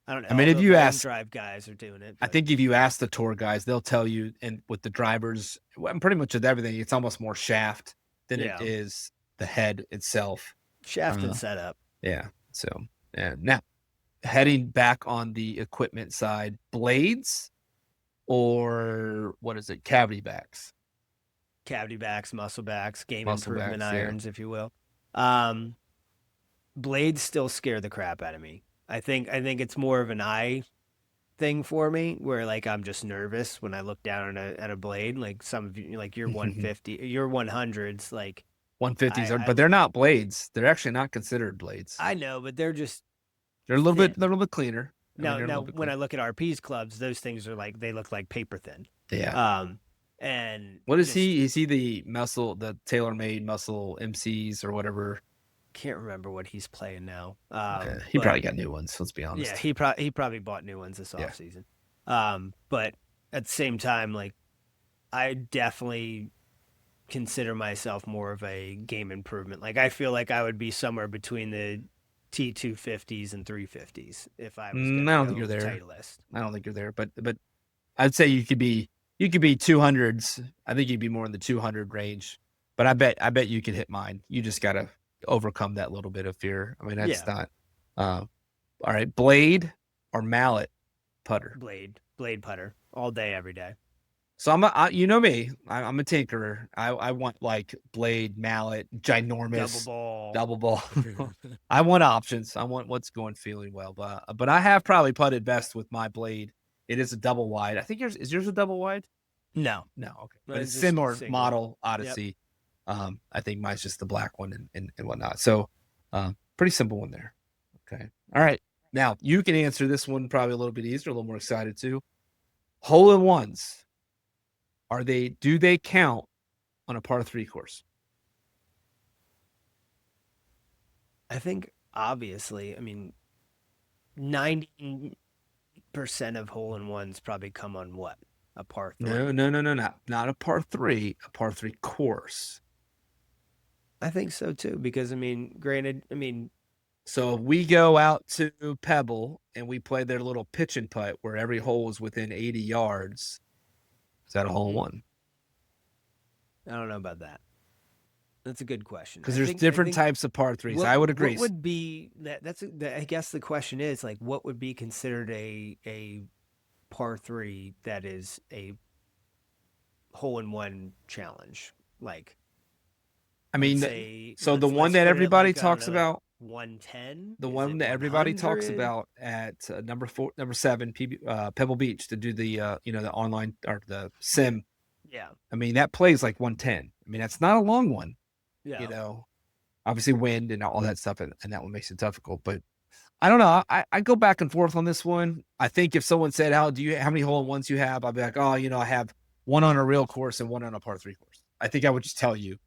I don't know. I mean, if you ask, drive guys are doing it. But I think if you ask the tour guys, they'll tell you, and with the drivers, pretty much with everything, it's almost more shaft than it is the head itself. Shaft and setup. Yeah. So, now heading back on the equipment side, blades or what is it? Cavity backs, muscle backs, game improvement irons, if you will. Blades still scare the crap out of me. I think it's more of an eye thing for me, where like I'm just nervous when I look down at a blade. Like some of you, like your 150, your 100s, like 150s but they're not blades. They're actually not considered blades. I know, but they're a little bit cleaner. Now when I look at RP's clubs, those things are like, they look like paper thin. Yeah. And what is he? Is he the TaylorMade muscle MCs or whatever? Can't remember what he's playing now. He probably got new ones. Let's be honest. Yeah, he probably bought new ones this off season. But at the same time, like I definitely consider myself more of a game improvement. Like I feel like I would be somewhere between the T250s and 350s if I was I don't think you're there. I don't think you're there, but I'd say you could be 200s. I think you'd be more in the 200 range. But I bet you can hit mine. You just got to overcome that little bit of fear. I mean, that's not. All right, blade or mallet putter? Blade putter all day, every day. So you know me, I'm a tinkerer. I want like blade, mallet, ginormous, double ball. I want options. I want what's feeling well. But I have probably putted best with my blade. It is a double wide. I think is yours a double wide? No. Okay. But it's similar model Odyssey. Yep. I think mine's just the black one and whatnot. So pretty simple one there. Okay. All right. Now you can answer this one probably a little bit easier, a little more excited too. Hole-in-ones. Do they count on a par 3 course? I think obviously, 90% of hole-in-ones probably come on what? A par 3? No, not a par 3, a par 3 course. I think so too, because granted, so if we go out to Pebble and we play their little pitch and putt where every hole is within 80 yards, is that a hole-in-one? I don't know about that. That's a good question. Because there's different types of par 3s. I would agree. What would be I guess the question is like, what would be considered a par 3 that is a hole-in-one challenge? Like, so the one that everybody talks about, 110. The one that everybody talks about at number 7, Pebble Beach, to do the the online or the sim. Yeah. That plays like 110. That's not a long one. Yeah. Obviously wind and all that stuff, and that one makes it difficult. But I don't know. I go back and forth on this one. I think if someone said, how many hole-in-ones you have? I'd be like, I have one on a real course and one on a par 3 course. I think I would just tell you.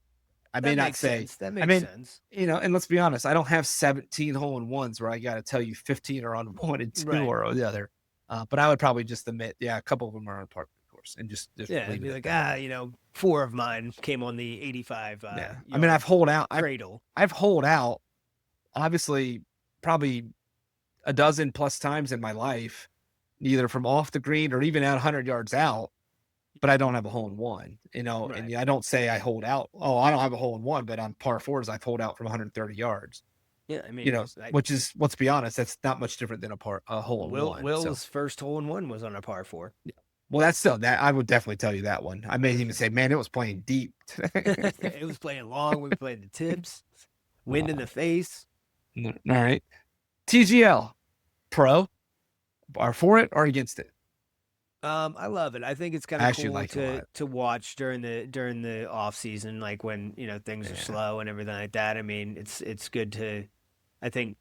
I may not say. That makes sense. And let's be honest, I don't have 17 hole-in-ones where I got to tell you 15 are on one and 2 or the other. But I would probably just admit, a couple of them are on par 3 course, and just it'd be like 4 of mine came on the 85. I've holed out. Cradle. I've holed out, obviously, probably a dozen plus times in my life, either from off the green or even out 100 yards out. But I don't have a hole-in-one, Right. and I don't say I hold out. Oh, I don't have a hole-in-one, but on par 4s, I've holed out from 130 yards. Yeah, which is, let's be honest, that's not much different than a hole-in-one. Will's first hole-in-one was on a par 4. Yeah. Well, that's still that. I would definitely tell you that one. I may even say, man, it was playing deep. It was playing long. We played the tips, wind in the face. All right, TGL, pro, are for it or against it? I love it. I think it's kind of cool to watch during the off season, like when things are slow and everything like that. It's good to. I think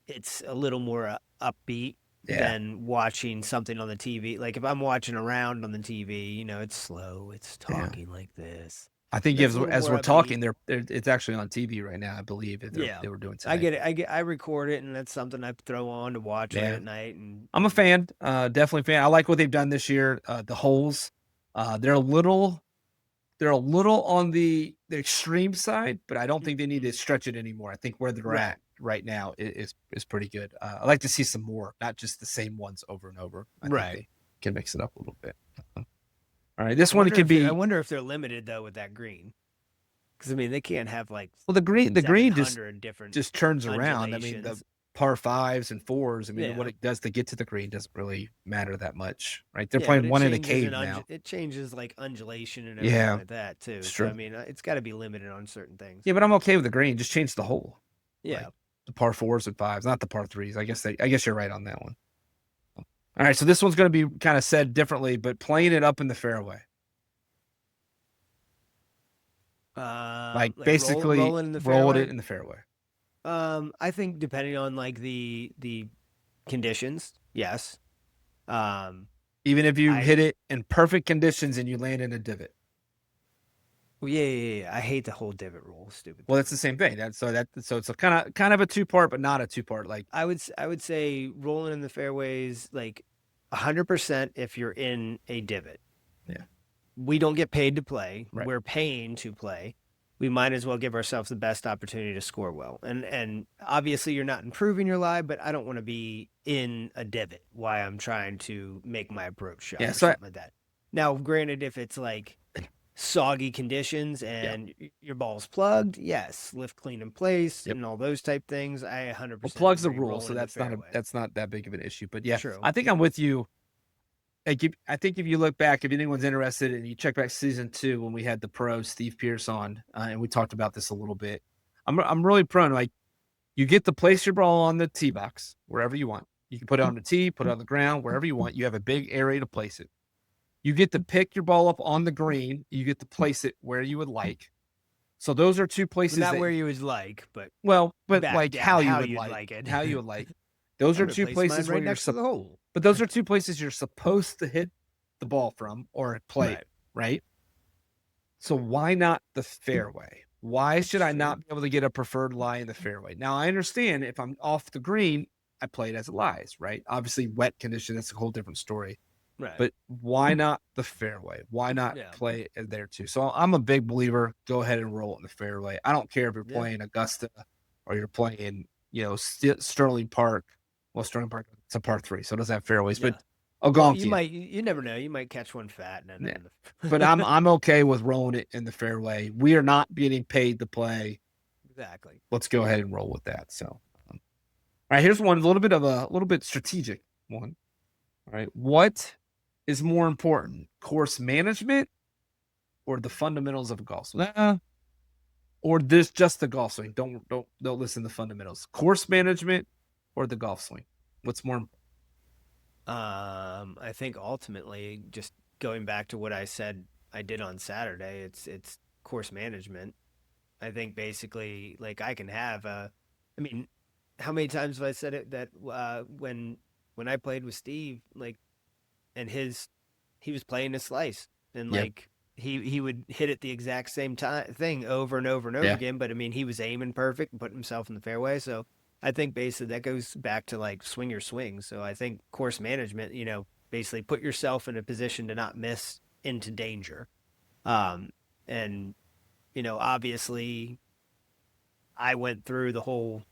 it's a little more upbeat than watching something on the TV. Like if I'm watching a round on the TV, it's slow. It's talking like this. I think as we're talking, it's actually on TV right now. I believe they were doing. Tonight. I get it. I record it, and that's something I throw on to watch late at night. And I'm a fan, definitely a fan. I like what they've done this year. The holes, they're a little on the extreme side, but I don't think they need to stretch it anymore. I think where they're at right now is pretty good. I like to see some more, not just the same ones over and over. I think they can mix it up a little bit. All right, this one could be. I wonder if they're limited though with that green, because they can't have like. Well, the green just turns around. The par 5s and 4s. What it does to get to the green doesn't really matter that much, right? They're playing one in a cave now. It changes like undulation and everything like that too. So it's got to be limited on certain things. Yeah, but I'm okay with the green. Just change the hole. Yeah, like the par 4s and 5s, not the par 3s. I guess you're right on that one. All right, so this one's going to be kind of said differently, but playing it up in the fairway. Basically rolling it in the fairway. I think depending on like the conditions, yes. Even if you hit it in perfect conditions and you land in a divot. Well, yeah. I hate the whole divot rule. Stupid. Well, that's the same thing. So it's a kind of a 2-part, but not a 2-part. Like I would say rolling in the fairways like 100% if you're in a divot. Yeah. We don't get paid to play. Right. We're paying to play. We might as well give ourselves the best opportunity to score well. And obviously you're not improving your lie, but I don't want to be in a divot while I'm trying to make my approach shot or something like that. Now, granted, if it's like soggy conditions and your ball's plugged, yes, lift clean in place and all those type things. I 100% Well, plugs the agree, rule, rolling so in the that's not fairway. that's not that big of an issue. But yeah, True. I think I'm with you. Like, I think if you look back, if anyone's interested, and you check back season 2 when we had the pro Steve Pierce on, and we talked about this a little bit. I'm really prone, like, you get to place your ball on the tee box wherever you want. You can put it on the tee, put it on the ground, wherever you want. You have a big area to place it. You get to pick your ball up on the green. You get to place it where you would like. So those are two places. Not where you would like, but like how you would you'd like it. How you would like. Those are two places where right next to the hole. But those are two places you're supposed to hit the ball from or play, right? So why not the fairway? Why should I not be able to get a preferred lie in the fairway? Now, I understand if I'm off the green, I play it as it lies, right? Obviously, wet condition, that's a whole different story. Right. But why not the fairway? Why not play it there too? So I'm a big believer. Go ahead and roll it in the fairway. I don't care if you're playing Augusta or you're playing, Sterling Park. Well, Sterling Park, it's a par 3, so it doesn't have fairways. But you never know. You might catch one fat. But I'm okay with rolling it in the fairway. We are not getting paid to play. Exactly. Let's go ahead and roll with that. So, all right, here's one, a little bit strategic one. All right, what is more important, course management or the fundamentals of a golf swing? Or just the golf swing? Don't listen to fundamentals. Course management or the golf swing? What's more important? I think ultimately, just going back to what I said I did on Saturday, it's course management. I think basically, like, I can have how many times have I said it that when I played with Steve, like, and he was playing a slice, and like he would hit it the exact same thing over and over and over again. But he was aiming perfect and putting himself in the fairway. So I think basically that goes back to like swing your swing. So I think course management, basically put yourself in a position to not miss into danger. And obviously I went through the whole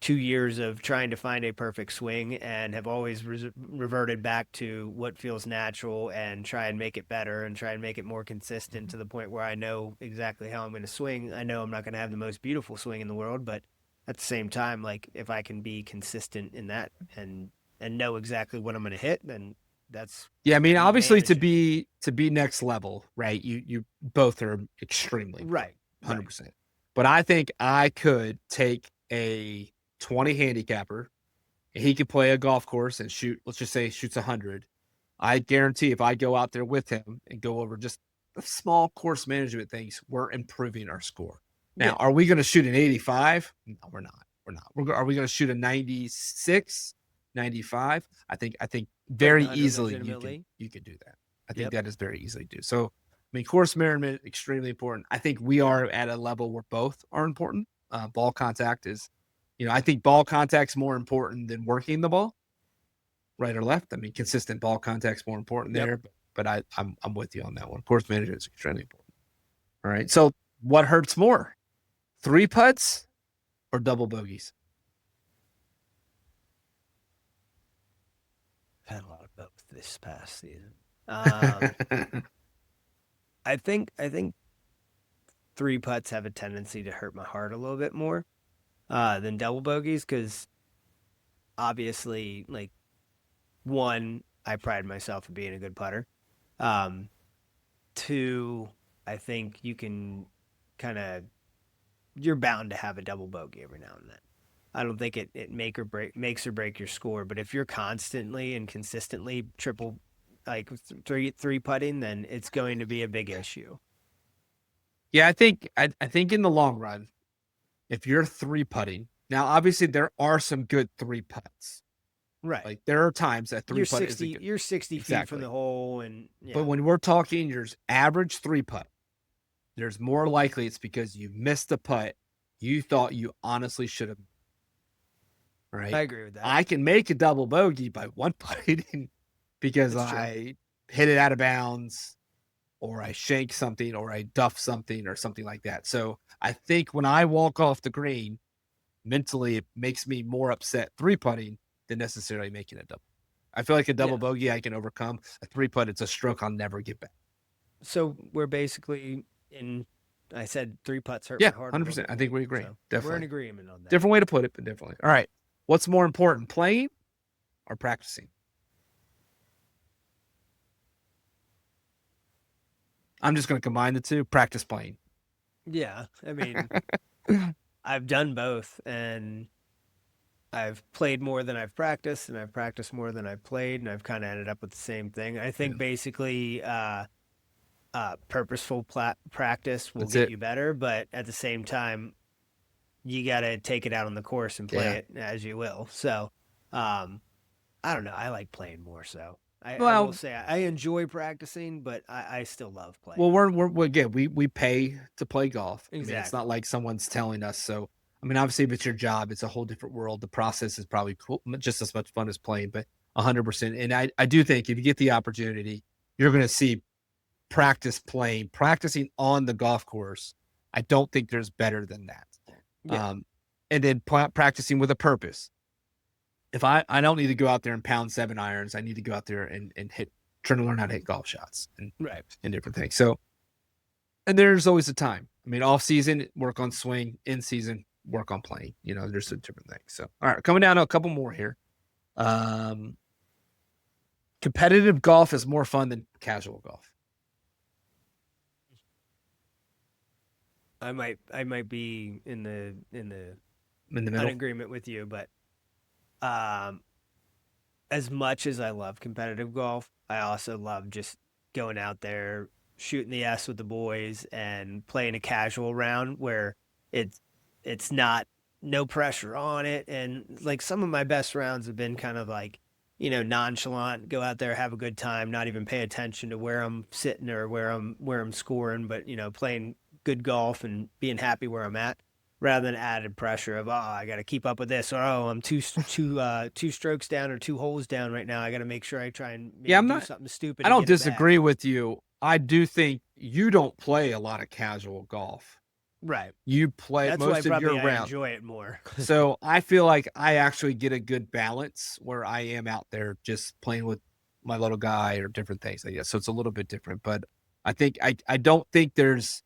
2 years of trying to find a perfect swing and have always reverted back to what feels natural and try and make it better and try and make it more consistent to the point where I know exactly how I'm going to swing. I know I'm not going to have the most beautiful swing in the world, but at the same time, like, if I can be consistent in that and know exactly what I'm going to hit, then that's obviously to be next level, right? You both are extremely right, 100%. Right. But I think I could take a 20 handicapper, and he could play a golf course and shoot. Let's just say he shoots 100. I guarantee if I go out there with him and go over just the small course management things, we're improving our score. Now, are we going to shoot an 85? No, we're not. Are we going to shoot a 96, 95? I think very easily you could do that. I think that is very easily do. So, course management, extremely important. I think we are at a level where both are important. Ball contact is, I think ball contact's more important than working the ball, right or left. Consistent ball contact's more important there. But I'm with you on that one. Course management is extremely important. All right. So what hurts more? 3 putts or double bogeys? I've had a lot of both this past season. I think 3 putts have a tendency to hurt my heart a little bit more than double bogeys, because obviously, like, one, I pride myself in being a good putter. 2, I think you can you're bound to have a double bogey every now and then. I don't think it makes or break your score, but if you're constantly and consistently triple, like, three putting, then it's going to be a big issue. Yeah, I think in the long run, if you're 3 putting, now obviously there are some good 3 putts. Right. Like, there are times that 3 putt is you're 60 feet from the hole, and but when we're talking your average 3 putt, there's more likely it's because you missed a putt you thought you honestly should have. Right. I agree with that. I can make a double bogey by 1 putting because I hit it out of bounds, or I shank something, or I duff something, or something like that. So I think when I walk off the green, mentally it makes me more upset 3 putting than necessarily making a double. I feel like a double bogey I can overcome. A 3 putt, it's a stroke I'll never get back. So we're basically in. I said 3 putts hurt Yeah, my heart. 100%. I think we agree. So Definitely. we're in agreement on that. Different way to put it, but definitely. All right. What's more important, playing or practicing? I'm just going to combine the two. Practice playing. Yeah, I mean, I've done both, and I've played more than I've practiced, and I've practiced more than I've played, and I've kind of ended up with the same thing. I think basically purposeful practice will That's get it. you better, but at the same time, you got to take it out on the course and play it as you will. So, I don't know. I like playing more. So I will say I enjoy practicing, but I still love playing. Well, we're again, we pay to play golf. Exactly. I mean, it's not like someone's telling us. So, I mean, obviously, if it's your job, it's a whole different world. The process is probably cool, just as much fun as playing, but 100%. And I do think if you get the opportunity, you're going to see practicing on the golf course. I don't think there's better than that. Yeah. And then practicing with a purpose. If I don't need to go out there and pound 7 irons, I need to go out there and trying to learn how to hit golf shots and different things. So, and there's always a time. I mean, off season, work on swing, in season, work on playing. There's some different things. So, all right, coming down to a couple more here. Competitive golf is more fun than casual golf. I might be in the middle agreement with you, but as much as I love competitive golf, I also love just going out there, shooting the S with the boys and playing a casual round where it's not no pressure on it. And like some of my best rounds have been kind of like, nonchalant, go out there, have a good time, not even pay attention to where I'm sitting or where I'm scoring, but playing good golf and being happy where I'm at, rather than added pressure of, I got to keep up with this, or I'm two strokes down or 2 holes down right now. I got to make sure I try and do something stupid. I don't disagree with you. I do think you don't play a lot of casual golf. Right. You play That's most why of your I round. enjoy it more. So I feel like I actually get a good balance where I am out there just playing with my little guy or different things, I guess. So it's a little bit different, but I think I don't think there's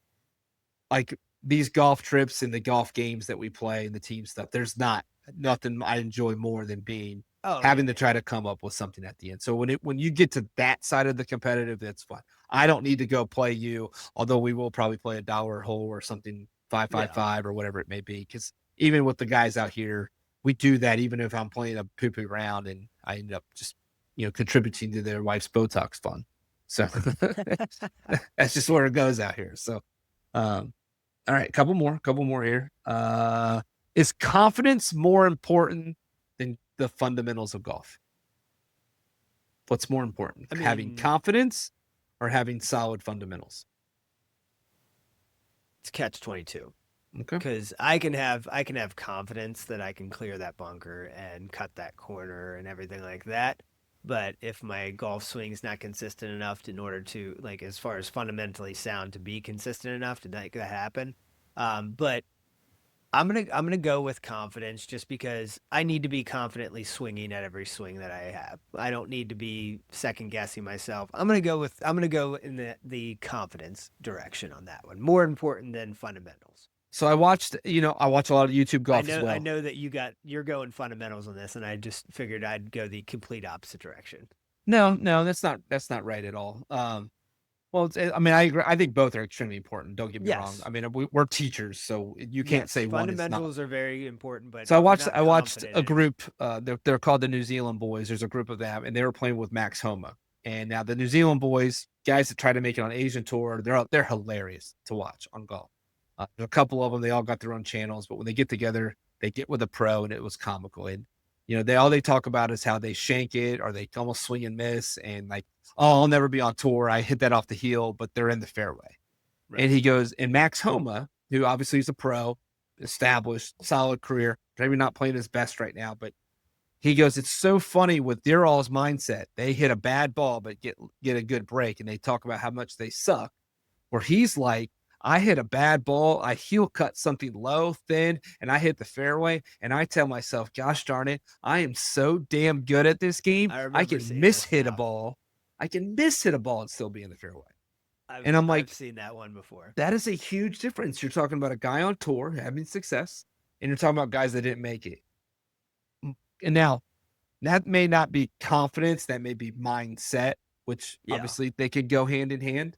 like these golf trips and the golf games that we play and the team stuff. There's nothing I enjoy more than having to try to come up with something at the end. So when you get to that side of the competitive, that's fun. I don't need to go play you, although we will probably play a dollar hole or something 5-5-5 or whatever it may be. Because even with the guys out here, we do that. Even if I'm playing a poo-poo round and I end up just contributing to their wife's Botox fund. So that's just where it goes out here. So, all right, couple more here. Is confidence more important than the fundamentals of golf? What's more important, having confidence or having solid fundamentals? It's catch-22. Okay. Because I can have confidence that I can clear that bunker and cut that corner and everything like that. But if my golf swing is not consistent enough in order to, like, as far as fundamentally sound, to be consistent enough to make that happen. But I'm gonna go with confidence, just because I need to be confidently swinging at every swing that I have. I don't need to be second guessing myself. I'm gonna go in the confidence direction on that one. More important than fundamentals. So I watch a lot of YouTube golf as well. I know that you're going fundamentals on this, and I just figured I'd go the complete opposite direction. No, that's not right at all. Well, I agree. I think both are extremely important. Don't get me wrong. I mean, we're teachers, so you can't say one is not. Fundamentals are very important, but so I watched a group. They're called the New Zealand Boys. There's a group of them, and they were playing with Max Homa. And now the New Zealand Boys, guys that try to make it on Asian Tour, they're hilarious to watch on golf. A couple of them, they all got their own channels, but when they get together, they get with a pro, and it was comical. And they talk about is how they shank it, or they almost swing and miss, and like, I'll never be on tour. I hit that off the heel, but they're in the fairway. Right. And he goes, and Max Homa, who obviously is a pro, established, solid career, maybe not playing his best right now, but he goes, it's so funny with their all's mindset. They hit a bad ball, but get a good break, and they talk about how much they suck. Where he's like, I hit a bad ball, I heel cut something low, thin, and I hit the fairway, and I tell myself, gosh darn it, I am so damn good at this game. I can miss hit a ball. I can miss hit a ball and still be in the fairway. And I'm like, I've seen that one before. that is a huge difference. You're talking about a guy on tour having success, and you're talking about guys that didn't make it. And now, that may not be confidence, that may be mindset, which obviously they could go hand in hand,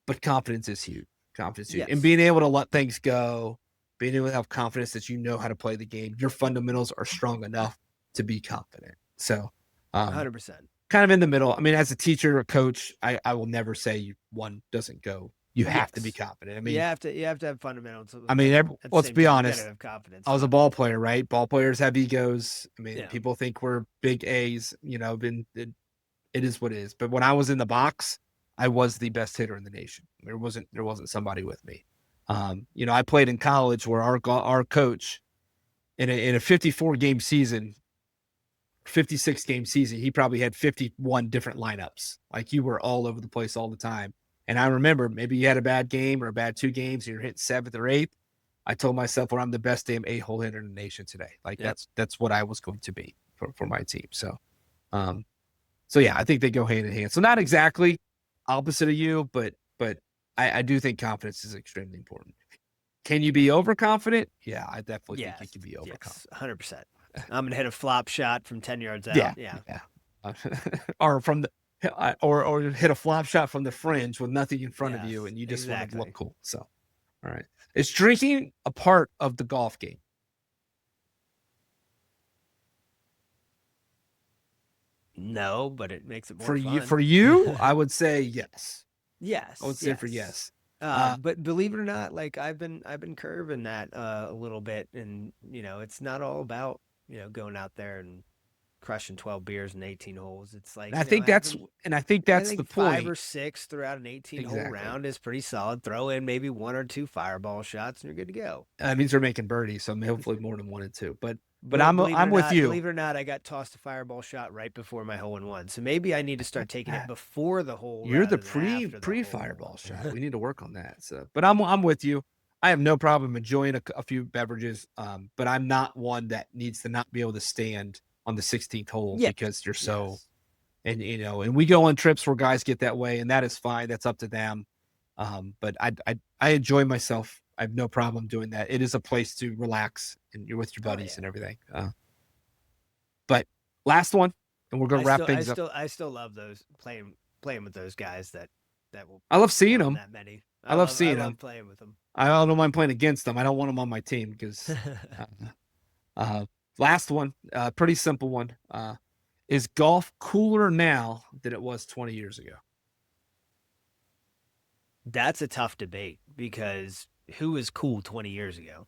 but confidence is huge. Confidence is huge. And being able to let things go, being able to have confidence that you know how to play the game, your fundamentals are strong enough to be confident. So 100%. Kind of in the middle. I mean, as a teacher or coach, I will never say one doesn't go. You have to be confident. I mean, you have to have fundamentals. I mean, let's be honest. Confidence. I was a ball player, right? Ball players have egos. I mean, people think we're big A's. You know, it is what it is. But when I was in the box, I was the best hitter in the nation. There wasn't somebody with me. You know, I played in college where our coach in a 54 game season. 56 game season, he probably had 51 different lineups. Like, you were all over the place all the time. And I remember maybe you had a bad game or a bad 2 games, you're hitting 7th or 8th. I told myself, well, I'm the best damn 8-hole hitter in the nation today. Like, that's what I was going to be for my team. So yeah, I think they go hand in hand. So not exactly opposite of you, but I do think confidence is extremely important. Can you be overconfident? Yeah, I definitely think you can be overconfident. 100%. I'm gonna hit a flop shot from 10 yards out. Yeah. Or from the or hit a flop shot from the fringe with nothing in front of you, and you just want to look cool. So, all right, is drinking a part of the golf game? No, but it makes it more fun. fun. For you, I would say yes. Yes, I would say for yes. But believe it or not, like I've been curving that a little bit, and you know, it's not all about going out there and crushing 12 beers and 18 holes. It's like, I think that's the point. 5 or 6 throughout an 18-hole round is pretty solid. Throw in maybe 1 or 2 fireball shots, and you're good to go. That means we're making birdies, so hopefully more than 1 and 2. But I'm with you. Believe it or not, I got tossed a fireball shot right before my hole in one. So maybe I need to start taking it before the hole. You're the pre fireball shot. We need to work on that. So, but I'm with you. I have no problem enjoying a few beverages, but I'm not one that needs to not be able to stand on the 16th hole because you're so, and and we go on trips where guys get that way, and that is fine. That's up to them. But I enjoy myself. I have no problem doing that. It is a place to relax, and you're with your buddies and everything. But last one, and we're gonna wrap things up. I still love those playing with those guys that will. I love seeing them. That many. I love seeing them. Playing with them. I don't mind playing against them. I don't want them on my team because. Last one, pretty simple one. Is golf cooler now than it was 20 years ago? That's a tough debate because who was cool 20 years ago?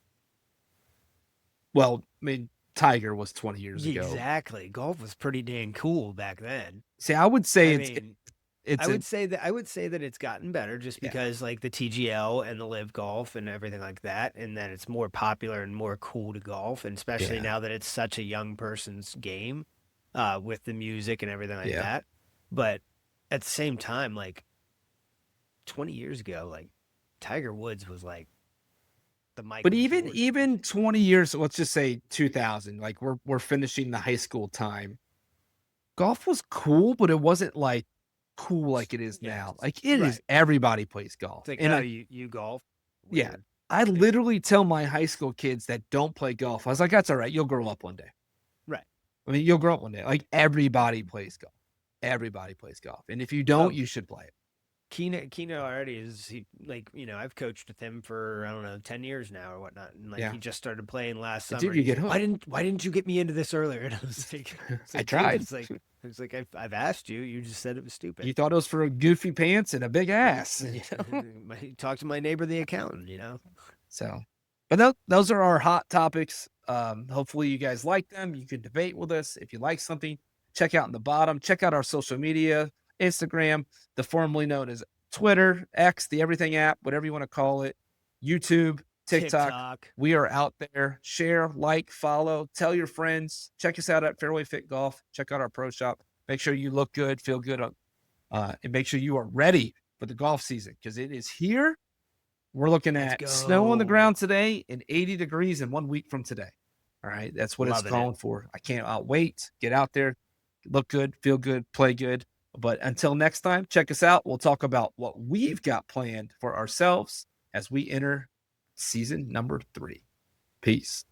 Well, I mean, Tiger was 20 years ago. Exactly. Golf was pretty dang cool back then. See, I would say I would say that it's gotten better just because like the TGL and the LIV golf and everything like that, and that it's more popular and more cool to golf, and especially now that it's such a young person's game, with the music and everything like that. But at the same time, like 20 years ago, like Tiger Woods was like the Michael. But even 20 years, let's just say 2000, like we're finishing the high school time. Golf was cool, but it wasn't like cool like it is now. Like it is, everybody plays golf. Like, and you golf? Weird. Yeah. I literally tell my high school kids that don't play golf. I was like, that's all right. You'll grow up one day. Right. I mean, you'll grow up one day. Like everybody plays golf. Everybody plays golf. And if you don't, you should play it. Keno already is I've coached with him for, I don't know, 10 years now or whatnot. And he just started playing last summer. Did you get hooked? Why didn't you get me into this earlier? And I was like, I tried. It's like I've asked you. You just said it was stupid. You thought it was for goofy pants and a big ass. Talk to my neighbor, the accountant. So, but those are our hot topics. Hopefully you guys like them. You can debate with us. If you like something, check out in the bottom. Check out our social media, Instagram, the formerly known as Twitter, X, the everything app, whatever you want to call it, YouTube, TikTok. We are out there. Share, like, follow, tell your friends. Check us out at Fairway Fit Golf. Check out our pro shop. Make sure you look good, feel good, and make sure you are ready for the golf season because it is here. We're looking at snow on the ground today and 80 degrees in 1 week from today. All right. That's what it's calling for. I can't wait. Get out there, look good, feel good, play good. But until next time, check us out. We'll talk about what we've got planned for ourselves as we enter season number 3. Peace.